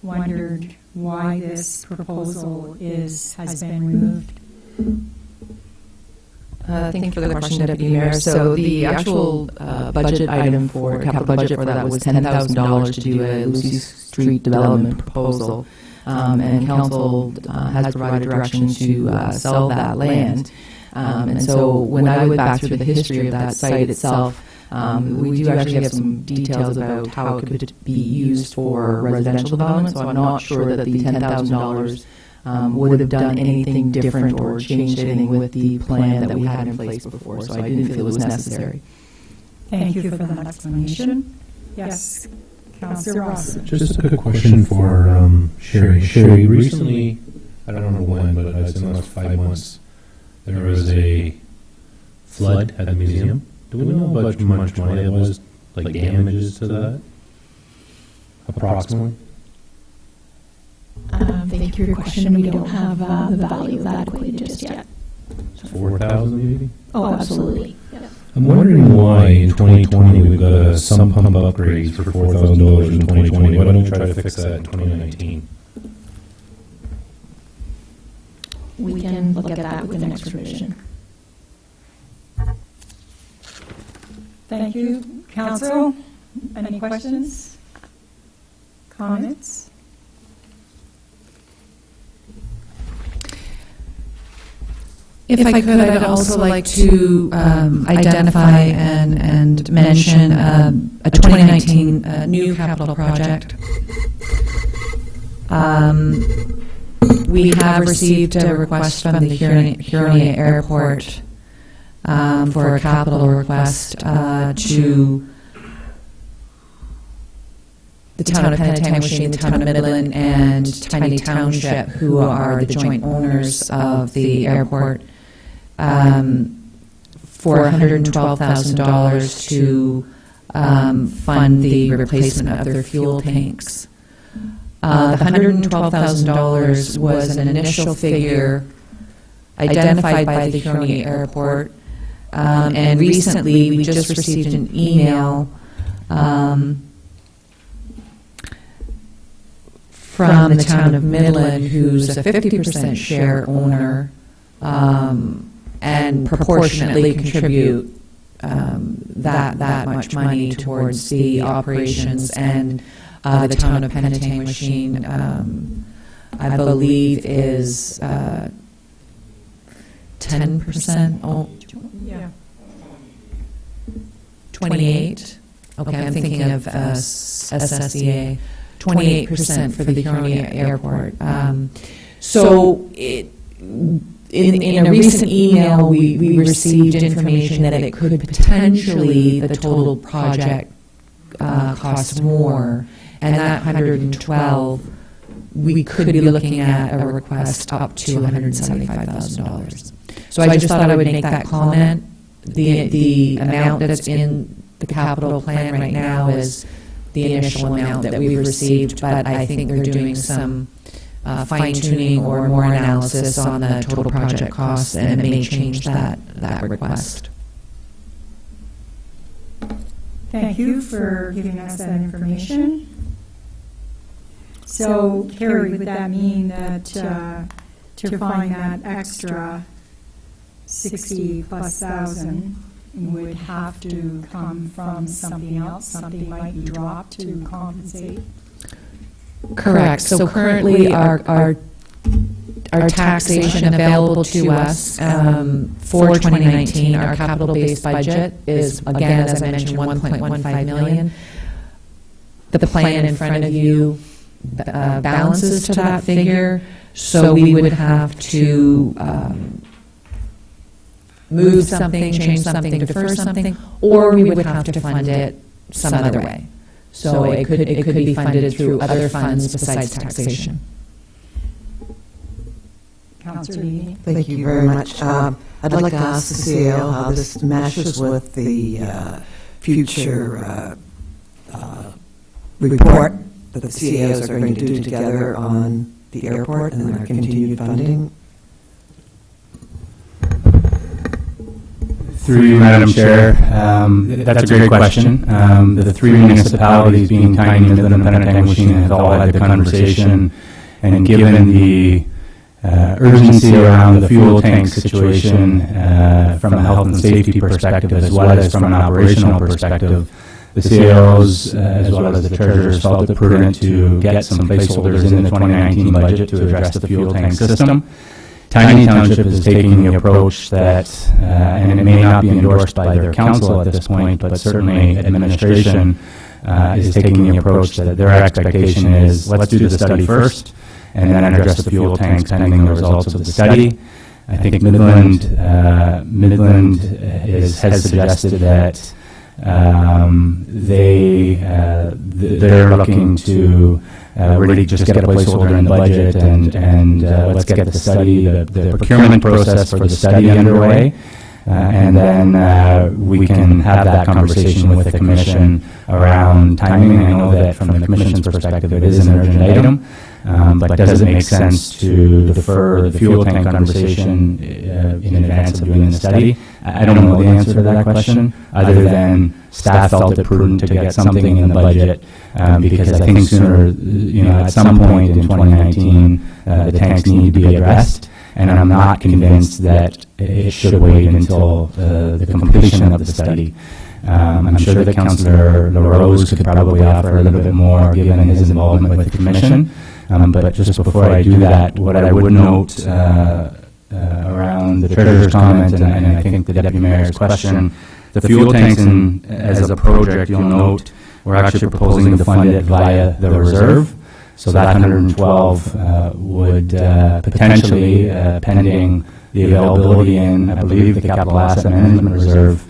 S1: wondered why this proposal has been removed.
S8: Thank you for the question, Deputy Mayor. So the actual budget item for capital budget for that was $10,000 to do a Lucy Street development proposal, and council has provided direction to sell that land. And so when I went back through the history of that site itself, we do actually have some details about how it could be used for residential development. So I'm not sure that the $10,000 would have done anything different or changed anything with the plan that we had in place before. So I didn't feel it was necessary.
S1: Thank you for that explanation. Yes, Councillor Ross.
S5: Just a quick question for Sherry. Sherry, recently, I don't know when, but it's in the last 5 months, there was a flood at the museum. Do we know how much money it was, like damages to that? Approximately?
S10: Thank you for your question. We don't have the value of that equated just yet.
S5: 4,000 maybe?
S10: Oh, absolutely. Yep.
S5: I'm wondering why in 2020 we've got a sump pump upgrades for $4,000 in 2020. Why don't we try to fix that in 2019?
S10: We can look at that with the next revision.
S1: Thank you. Council, any questions? Comments?
S3: If I could, I'd also like to identify and mention a 2019 new capital project. We have received a request from the Huronia Airport for a capital request to the town of Penetanguishene, the town of Midland, and Tiny Township, who are the joint owners of the airport, for $112,000 to fund the replacement of their fuel tanks. The $112,000 was an initial figure identified by the Huronia Airport, and recently we just received an email from the town of Midland, who's a 50% share owner, and proportionately contribute that much money towards the operations, and the town of Penetanguishene, I believe, is 10%. Oh,
S1: Yeah.
S3: 28. Okay, I'm thinking of SSEA. 28% for the Huronia Airport. So in a recent email, we received information that it could potentially, the total project cost more, and that 112, we could be looking at a request up to $175,000. So I just thought I would make that comment. The amount that's in the capital plan right now is the initial amount that we've received, but I think they're doing some fine-tuning or more analysis on the total project costs, and it may change that request.
S1: Thank you for giving us that information. So, Carrie, would that mean that to find that extra 60+ thousand would have to come from something else? Something might be dropped to compensate?
S3: Correct. So currently, our taxation available to us for 2019, our capital-based budget is, again, as I mentioned, 1.15 million. The plan in front of you balances to that figure, so we would have to move something, change something, defer something, or we would have to fund it some other way. So it could be funded through other funds besides taxation.
S1: Councillor Levy?
S7: Thank you very much. I'd like to ask the CAO how this meshes with the future report that the CAOs are going to do together on the airport and their continued funding.
S2: Through you, Madam Chair, that's a great question. The three municipalities, being Tiny, Midland, and Penetanguishene, have all had the conversation, and given the urgency around the fuel tank situation from a health and safety perspective, as well as from an operational perspective, the CAOs, as well as the treasurers, felt it prudent to get some placeholders in the 2019 budget to address the fuel tank system. Tiny Township is taking the approach that, and it may not be endorsed by their council at this point, but certainly administration is taking the approach that their expectation is, let's do the study first, and then address the fuel tanks pending the results of the study. I think Midland has suggested that they're looking to really just get a placeholder in the budget and let's get the study, the procurement process for the study underway, and then we can have that conversation with the Commission around timing. I know that from the Commission's perspective it is an urgent item, but does it make sense to defer the fuel tank conversation in advance of doing the study? I don't know the answer to that question, other than staff felt it prudent to get something in the budget because I think sooner, at some point in 2019, the tanks need to be addressed, and I'm not convinced that it should wait until the completion of the study. I'm sure that Councillor LaRose could probably offer a little bit more given his involvement with the Commission. But just before I do that, what I would note around the Treasurer's comment and I think the Deputy Mayor's question, the fuel tanks as a project, you'll note, we're actually proposing to fund it via the reserve. So that 112 would potentially, pending the availability in, I believe, the Capital Asset Management Reserve,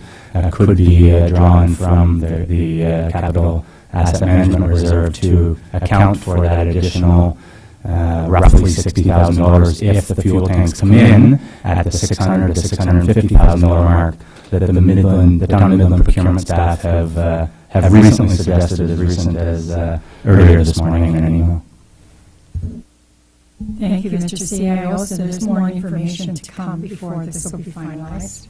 S2: could be drawn from the Capital Asset Management Reserve to account for that additional roughly $60,000 if the fuel tanks come in at the $600,000 to $650,000 mark that the Town of Midland procurement staff have recently suggested, as recent as earlier this morning in an email.
S1: Thank you, Mr. CIO. So there's more information to come before this will be finalized.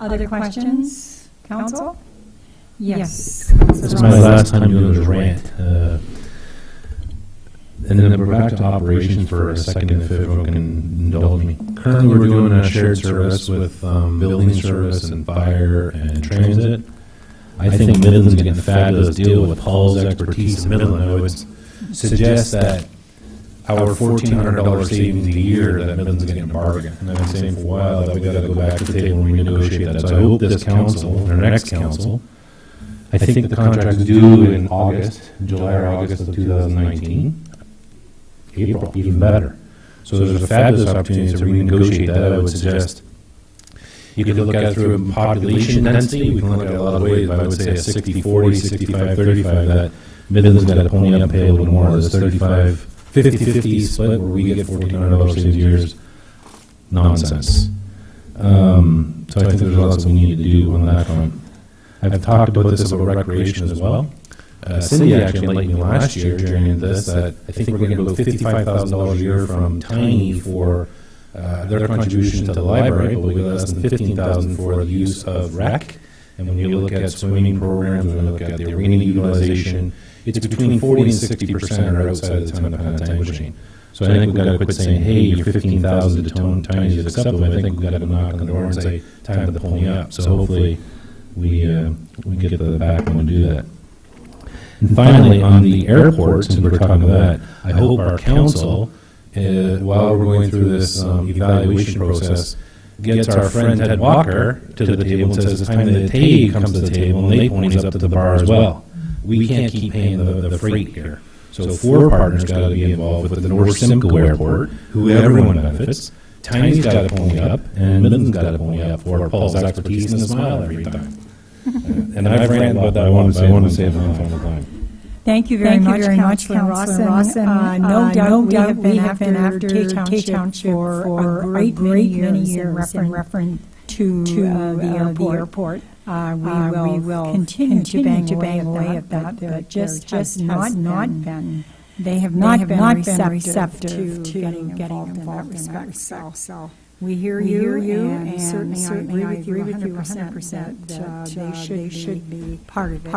S1: Other questions, Council? Yes.
S5: This is my last time doing this rant. And then we're back to operations for a second, if everyone can indulge me. Currently, we're doing a shared service with building service and fire and transit. I think Midland's getting a fabulous deal with Paul's expertise in Midland. I would suggest that our $1,400 savings a year that Midland's getting a bargain. And I've been saying for a while that we got to go back to the table and renegotiate that. So I hope this council, or next council, I think the contract is due in July or August of 2019. April, even better. So there's a fabulous opportunity to renegotiate that. I would suggest you could look at it through a population density. We can look at it a lot of ways, but I would say a 60-40, 65-35, that Midland's got to pony up, pay a little more. This 50-50 split where we get $1,400 savings a year is nonsense. So I think there's lots we need to do on that front. I've talked about this about recreation as well. Cindy actually enlightened me last year during this that I think we're getting about $55,000 a year from Tiny for their contribution to the library, but we get less than $15,000 for the use of rec. And when you look at swimming programs, when you look at the arena utilization, it's between 40 and 60% are outside of the town of Penetanguishene. So I think we've got to quit saying, hey, your $15,000 to Tiny is acceptable. I think we've got to knock on the door and say, time to pony up. So hopefully we get to the back and do that. And finally, on the airport, since we're talking about that, I hope our council, while we're going through this evaluation process, gets our friend Ted Walker to the table and says it's time that TAE comes to the table and they ponies up to the bar as well. We can't keep paying the freight here. So 4 partners got to be involved with the North Simcoe Airport, who everyone benefits. Tiny's got to pony up, and Midland's got to pony up for Paul's expertise and a smile every time. And I've ranted about that. I want to say it one final time.
S1: Thank you very much, Councillor Rawson. No doubt we have been after Tay Township for a great many years in reference to the airport. We will continue to bang away at that, but just not been. They have not been receptive to getting involved in that respect. So we hear you, and certainly I agree with you 100% that they should be part of it.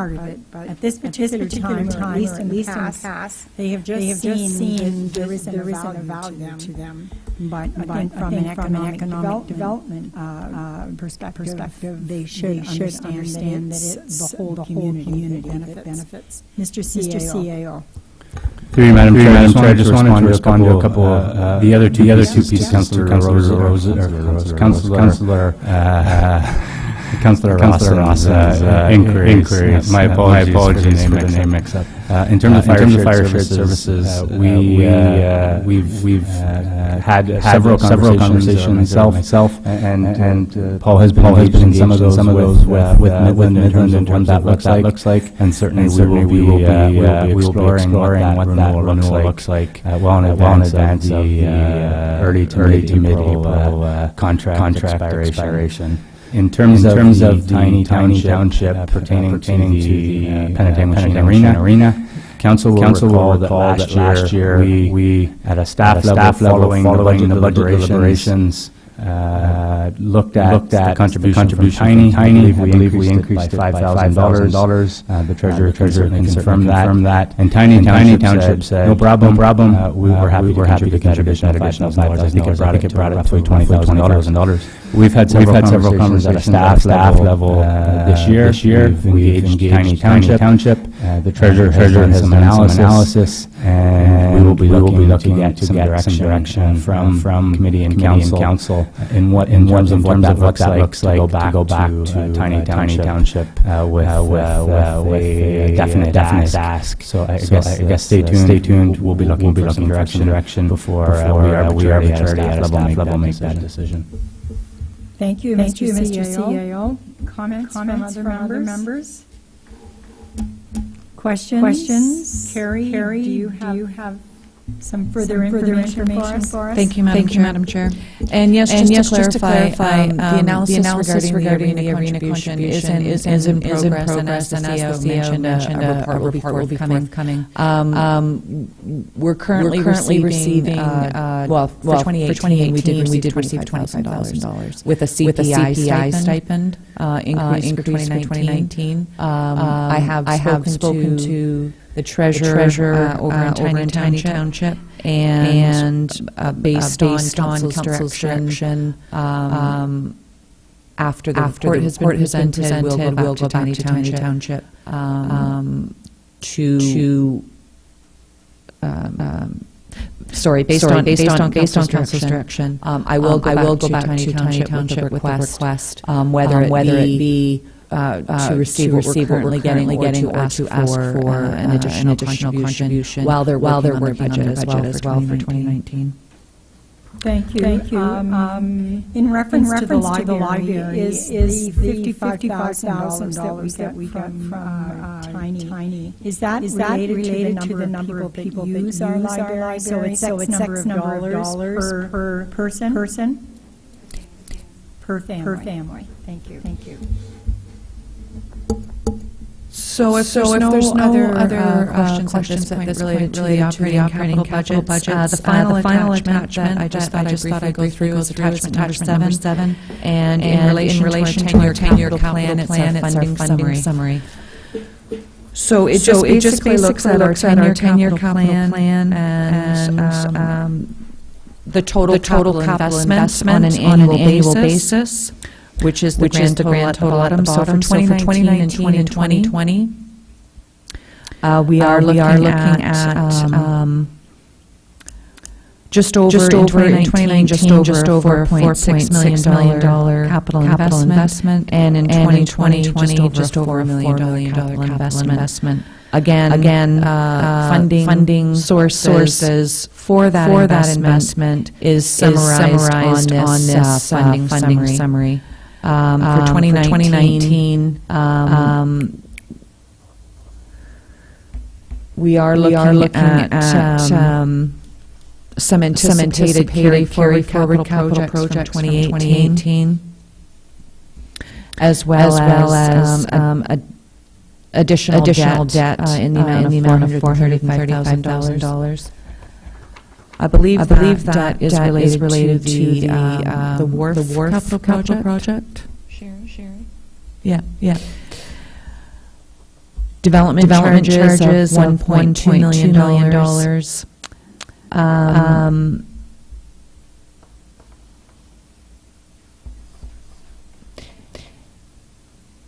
S1: But at this particular time, at least in the past, they have just seen there isn't a value to them. But I think from an economic development perspective, they should understand that it's the whole community that benefits. Mr. CAO.
S2: Through you, Madam Chair, I just wanted to respond to a couple of the other two pieces, Councillor Rawson's inquiries. My apologies for the name mix-up. In terms of fire shared services, we've had several conversations myself and Paul has been in some of those with Midland in terms of what that looks like, and certainly we will be exploring what that renewal looks like well in advance of the early to mid-April contract expiration. In terms of Tiny Township pertaining to the Penetanguishene Arena, Council will recall that last year we at a staff level following the budget deliberations looked at the contribution from Tiny. I believe we increased it by $5,000. The treasurer can confirm that. And Tiny Township said, no problem. We were happy to contribute that additional $5,000. I think it brought it up to $20,000. We've had several conversations at a staff level this year. We've engaged Tiny Township. The treasurer has some analysis, and we will be looking to get some direction from committee and council in terms of what that looks like to go back to Tiny Township with a definite ask. So I guess stay tuned. We'll be looking for some direction before we arbitrarily at a staff level make that decision.
S1: Thank you, Mr. CAO. Comments from other members? Questions? Carrie, do you have some further information for us?
S3: Thank you, Madam Chair. And yes, just to clarify, the analysis regarding the arena contribution is in progress, and as the CEO mentioned, a report will be forthcoming. We're currently receiving, for 2018, we did receive $25,000 with a CPI stipend increase for 2019. I have spoken to the treasurer over in Tiny Township, and based on council's direction, after the report has been presented, we'll go back to Tiny Township based on council's direction. I will go back to Tiny Township with a request, whether it be to receive what we're currently getting or to ask for an additional contribution while they're working on their budget as well for 2019.
S1: Thank you. In reference to the library, is the $55,000 that we get from Tiny, is that related to the number of people that use our library? So it's X number of dollars per person? Per family. Thank you.
S3: So if there's no other questions at this point related to the operating capital budgets, the final attachment that I just thought I'd go through is attachment number 7. And in relation to our 10-year capital plan, it's our funding summary. So it just basically looks at our 10-year capital plan and the total capital investment on an annual basis, which is the grand total at the bottom. So for 2019 and 2020, we are looking at just over in 2019, just over $4.6 million capital investment, and in 2020, just over $4 million capital investment. Again, funding sources for that investment is summarized on this funding summary. For 2019, we are looking at some anticipated carry-forward capital projects from 2018, as well as additional debt in the amount of $435,000. I believe that is related to the wharf capital project. Sherry? Yeah. Development charges of $1.2 million.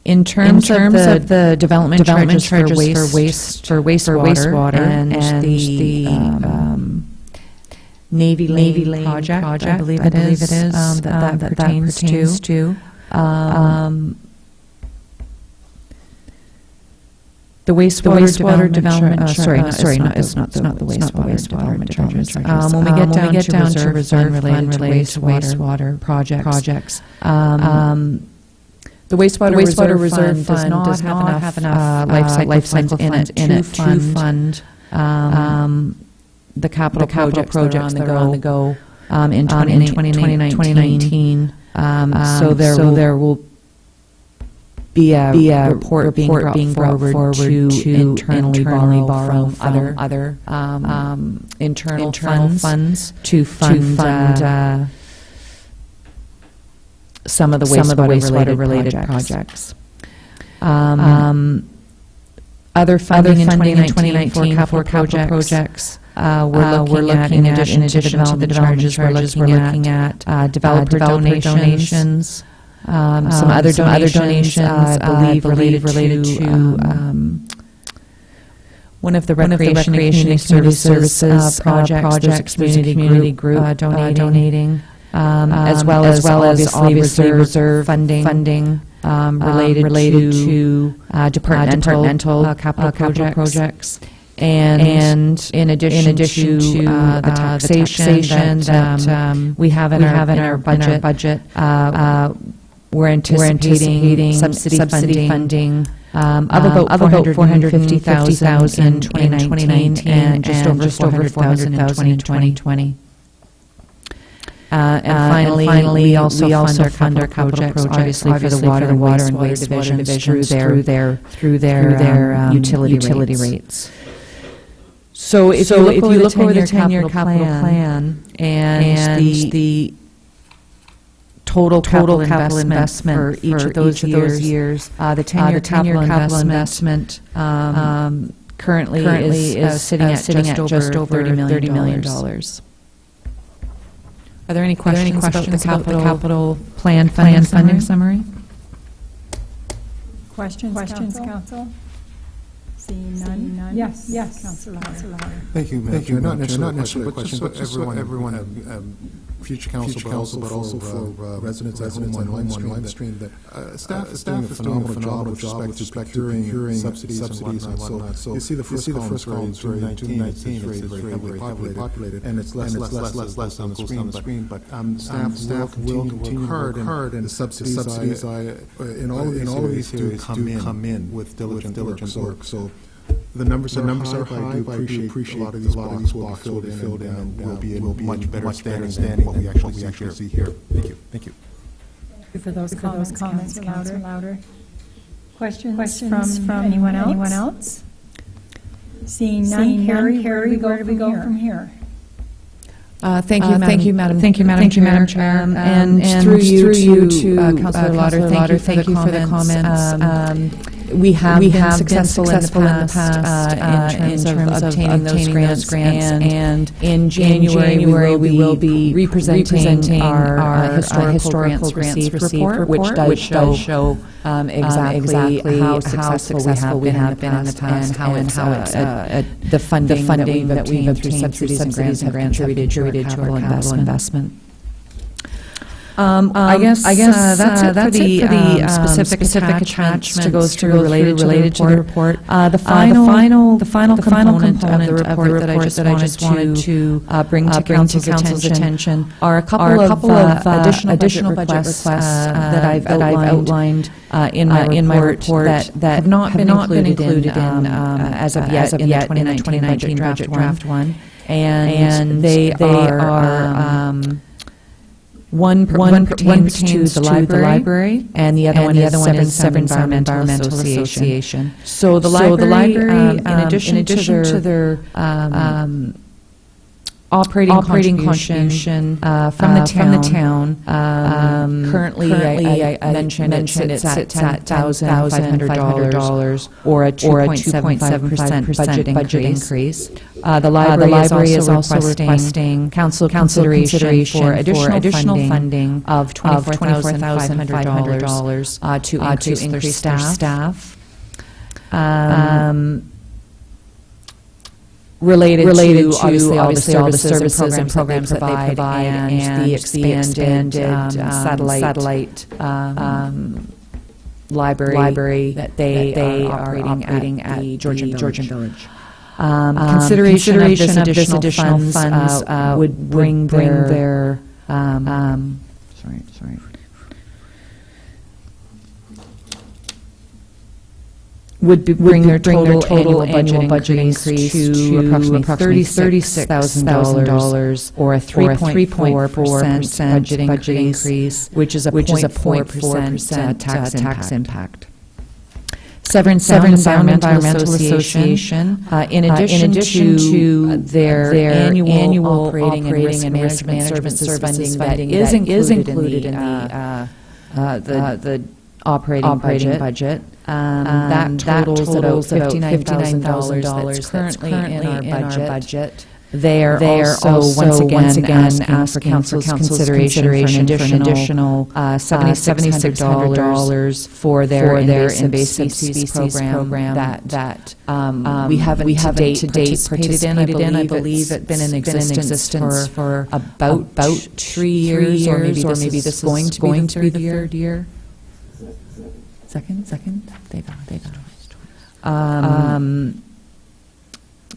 S3: In terms of the development charges for wastewater and the Navy Lane project, I believe it is that pertains to. The wastewater development, it's not the wastewater development charges. When we get down to reserve fund related to wastewater projects, the wastewater reserve fund does not have enough life cycle funds in it to fund the capital projects that are on the go in 2019. So there will be a report being brought forward to internally borrow from other internal funds to fund some of the wastewater-related projects. Other funding in 2019 for capital projects, we're looking at, in addition to the development charges, we're looking at developer donations, some other donations, I believe related to one of the recreation and community services projects, community group donating. As well as obviously reserve funding related to departmental capital projects. And in addition to the taxation that we have in our budget, we're anticipating subsidy funding of about $450,000 in 2019 and just over $400,000 in 2020. And finally, we also fund our capital projects, obviously for the water and waste divisions through their utility rates. So if you look over the 10-year capital plan and the total capital investment for each of those years, the 10-year capital investment currently is sitting at just over $30 million. Are there any questions about the capital plan funding summary?
S1: Questions, Council? Seeing none? Yes, Councillor Howard.
S4: Thank you, Madam Chair. Not necessarily a question, but just so everyone, future council, but also for residents at home on live stream, that staff is doing a phenomenal job with respect to procuring subsidies and whatnot. So you see the first column is very 2019, it's very heavily populated, and it's less on the screen. But staff will continue to work hard, and the subsidies in all of these do come in with diligent work. So the numbers are high, but I do appreciate a lot of these blocks will be filled in and will be in much better standing than what we actually see here. Thank you.
S1: Thank you for those comments, Councillor Louder. Questions from anyone else? Seeing none, Carrie, where do we go from here?
S3: Thank you, Madam Chair. And through you to Councillor Lauder, thank you for the comments. We have been successful in the past in terms of obtaining those grants, and in January we will be representing our historical grants received report, which does show exactly how successful we have been in the past and how it's the funding that we've obtained through subsidies and grants have contributed to our capital investment. I guess that's it for the specific attachments to go through related to the report. The final component of the report that I just wanted to bring to council's attention are a couple of additional budget requests that I've outlined in my report that have not been included in as of yet in the 2019 draft one, and they are. One pertains to the library, and the other one is Severn Environmental Association. So the library, in addition to their operating contribution from the town, currently I mentioned it sits at $10,500 or a 2.75% budget increase. The library is also requesting council consideration for additional funding of $24,500 to increase their staff. Related to obviously all the services and programs that they provide, and the expanded satellite library that they are operating at the Georgian Village. Consideration of this additional funds would bring their bring their total annual budget increase to approximately $36,000 or a 3.4% budget increase, which is a 0.4% tax impact. Severn Environmental Association, in addition to their annual operating and risk management services funding that is included in the operating budget. That totals about $59,000 that's currently in our budget. They are also once again asking for council's consideration for an additional $7,600 for their invasive species program that we haven't to date participated in. I believe it's been in existence for about 3 years, or maybe this is going to be the third year. Second. They've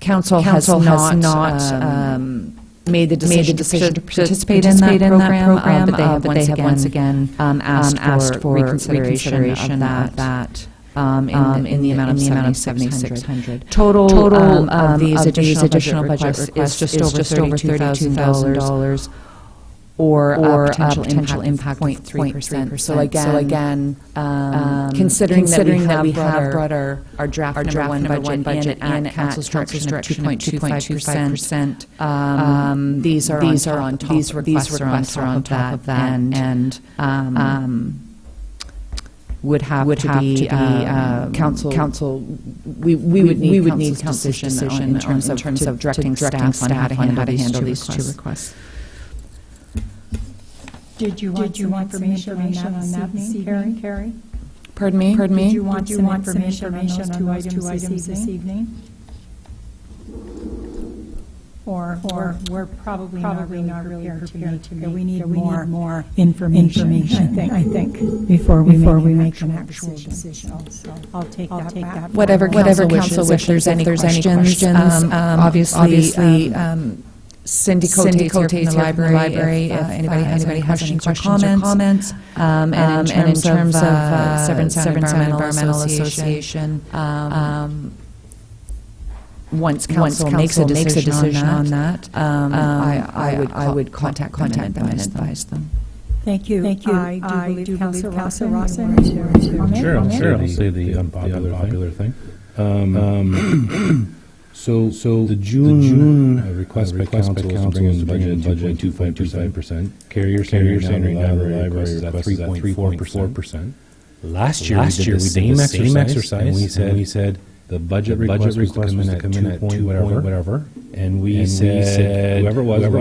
S3: Council has not made the decision to participate in that program, but they have once again asked for reconsideration of that in the amount of $7,600. Total of these additional budget requests is just over $32,000. Or a potential impact of 0.3%. So again, considering that we have brought our draft number one budget in at council's direction of 2.25%, these are on top. These requests are on top of that, and would have to be council. We would need council's decision in terms of directing staff on how to handle these two requests.
S1: Did you want information on that this evening, Carrie?
S3: Pardon me?
S1: Did you want some information on those two items this evening? Or we're probably not really prepared to make. We need more information, I think, before we make an actual decision. So I'll take that back.
S3: Whatever council wishes. If there's any questions, obviously. Cindy Cote from the library. Anybody has any questions or comments? And in terms of Severn Environmental Association, once council makes a decision on that, I would contact them and advise them.
S1: Thank you. I do believe Councillor Rawson wanted to comment.
S5: Sure,
S1: comment?
S5: I'll say the unpopular thing. So the June request by council to bring in the budget 2.25%. Carrier standard library request is at 3.4%. Last year we did the same exercise, and we said the budget request was to come in at 2 whatever, and we said whoever it was, come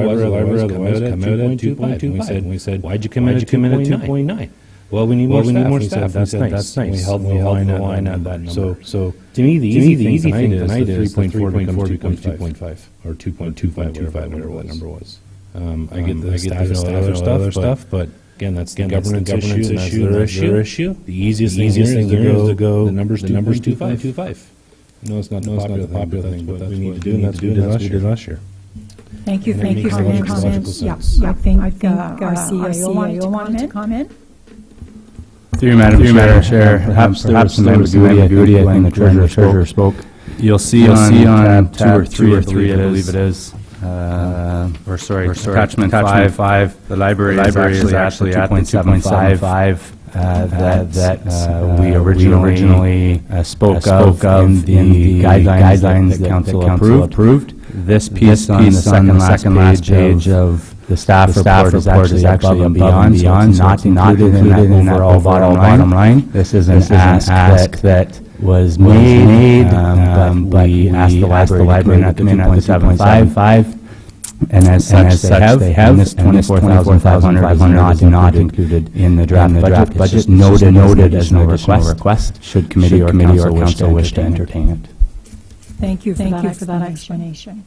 S5: out at 2.25. And we said, why'd you come in at 2.9? Well, we need more staff. That's nice. We held the line at that number. So to me, the easy thing tonight is 3.4 becomes 2.5 or 2.25, whatever that number was. I get the staff and all that other stuff, but again, that's the governance issue. That's their issue. The easiest thing is to go. The numbers 2.25. No, it's not the popular thing, but we need to do, and that's what we did last year.
S1: Thank you for your comments. Yeah, I think our CIO wanted to comment.
S2: Through you, Madam Chair, perhaps some ambiguity. I think the treasurer spoke. You'll see on tab 2 or 3, I believe it is. Attachment 5. The library is actually at the 2.75 that we originally spoke of in the guidelines that council approved. This piece on the second last page of the staff report is actually above and beyond, not included in that overall bottom line. This is an ask that was made, but we asked the library to come in at the 2.75. And as such, they have, and this 24,500 is not included in the draft budget. It's noted as no request, should committee or council wish to entertain it.
S1: Thank you for that explanation.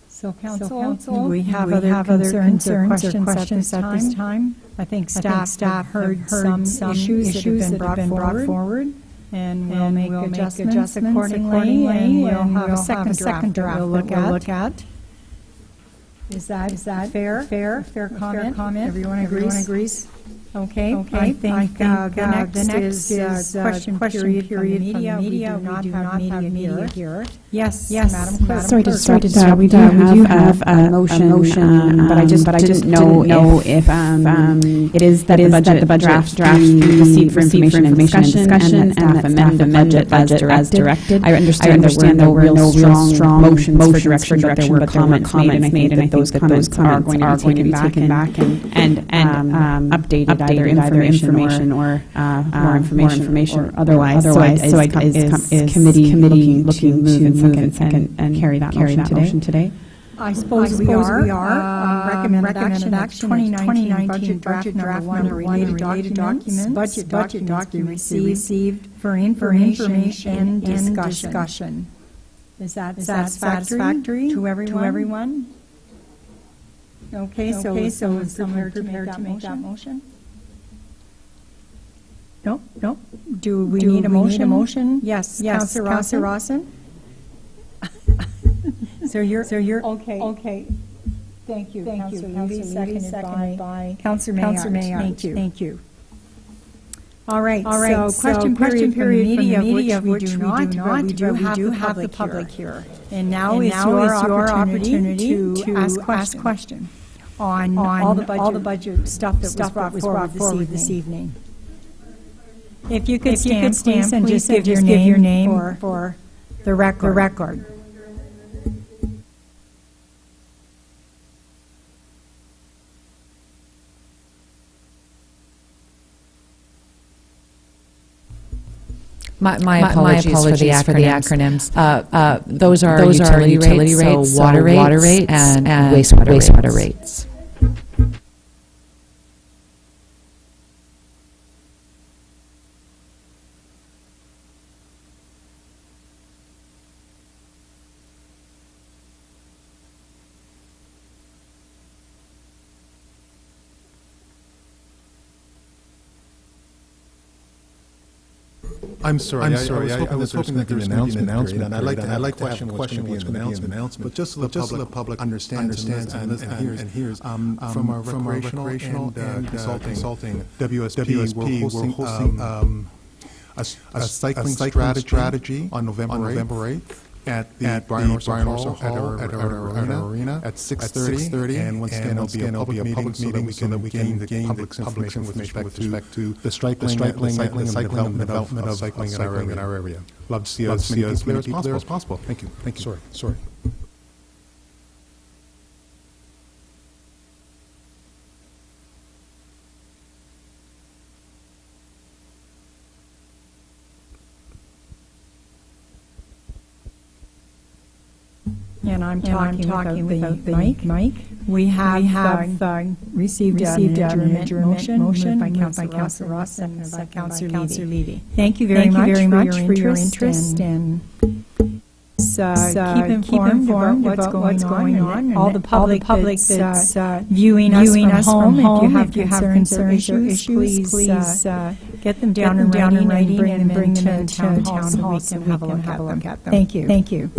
S1: So council, do we have other concerns or questions at this time? I think staff heard some issues that have been brought forward, and we'll make adjustments accordingly, and we'll have a second draft we'll look at. Is that fair comment? Everyone agrees? Okay. I think the next is question period from the media. We do not have media here. Yes, Madam Clerk.
S10: Sorry to interrupt. We do have a motion, but I just didn't know if it is that the budget draft be received for information and discussion, and staff amend the budget as directed. I understand there were no real strong motions for direction, but there were comments made, and I think that those comments are going to be taken back and updated, either information or more information or otherwise. So is committee looking to move and carry that motion today?
S1: I suppose we are. Recommended action 2019 budget draft number 1 related documents, budget documents received for information and discussion. Is that satisfactory to everyone? Okay, so is someone prepared to make that motion? No. Do we need a motion? Yes. Councillor Rawson? So you're okay. Thank you. Councillor Levy, seconded by Councillor Maillard. Thank you. All right. So question period from the media, which we do not, but we do have the public here. And now is your opportunity to ask question on all the budget stuff that was brought forward this evening. If you could stand, please, and just give your name for the record.
S3: My apologies for the acronyms. Those are utility rates, so water rates and wastewater rates.
S4: I'm sorry. I was hoping that there was going to be an announcement, and I'd like to have a question what's going to be an announcement. But just so the public understands, and here's from our recreational and consulting WSP, we're hosting a cycling strategy on November 8th. at the Brian Orso Hall at our arena at 6:30. And once again, there'll be a public meeting so that we can gain public information with respect to the cycling and development of cycling in our area. Love to see as many people there as possible. Thank you. Sorry.
S1: And I'm talking without the mic. We have received an adjournment motion by Councillor Ross and by Councillor Levy. Thank you very much for your interest and keep informed about what's going on. And all the public that's viewing us from home, if you have concerns or issues, please get them down in writing and bring them into town hall so we can have a look at them. Thank you.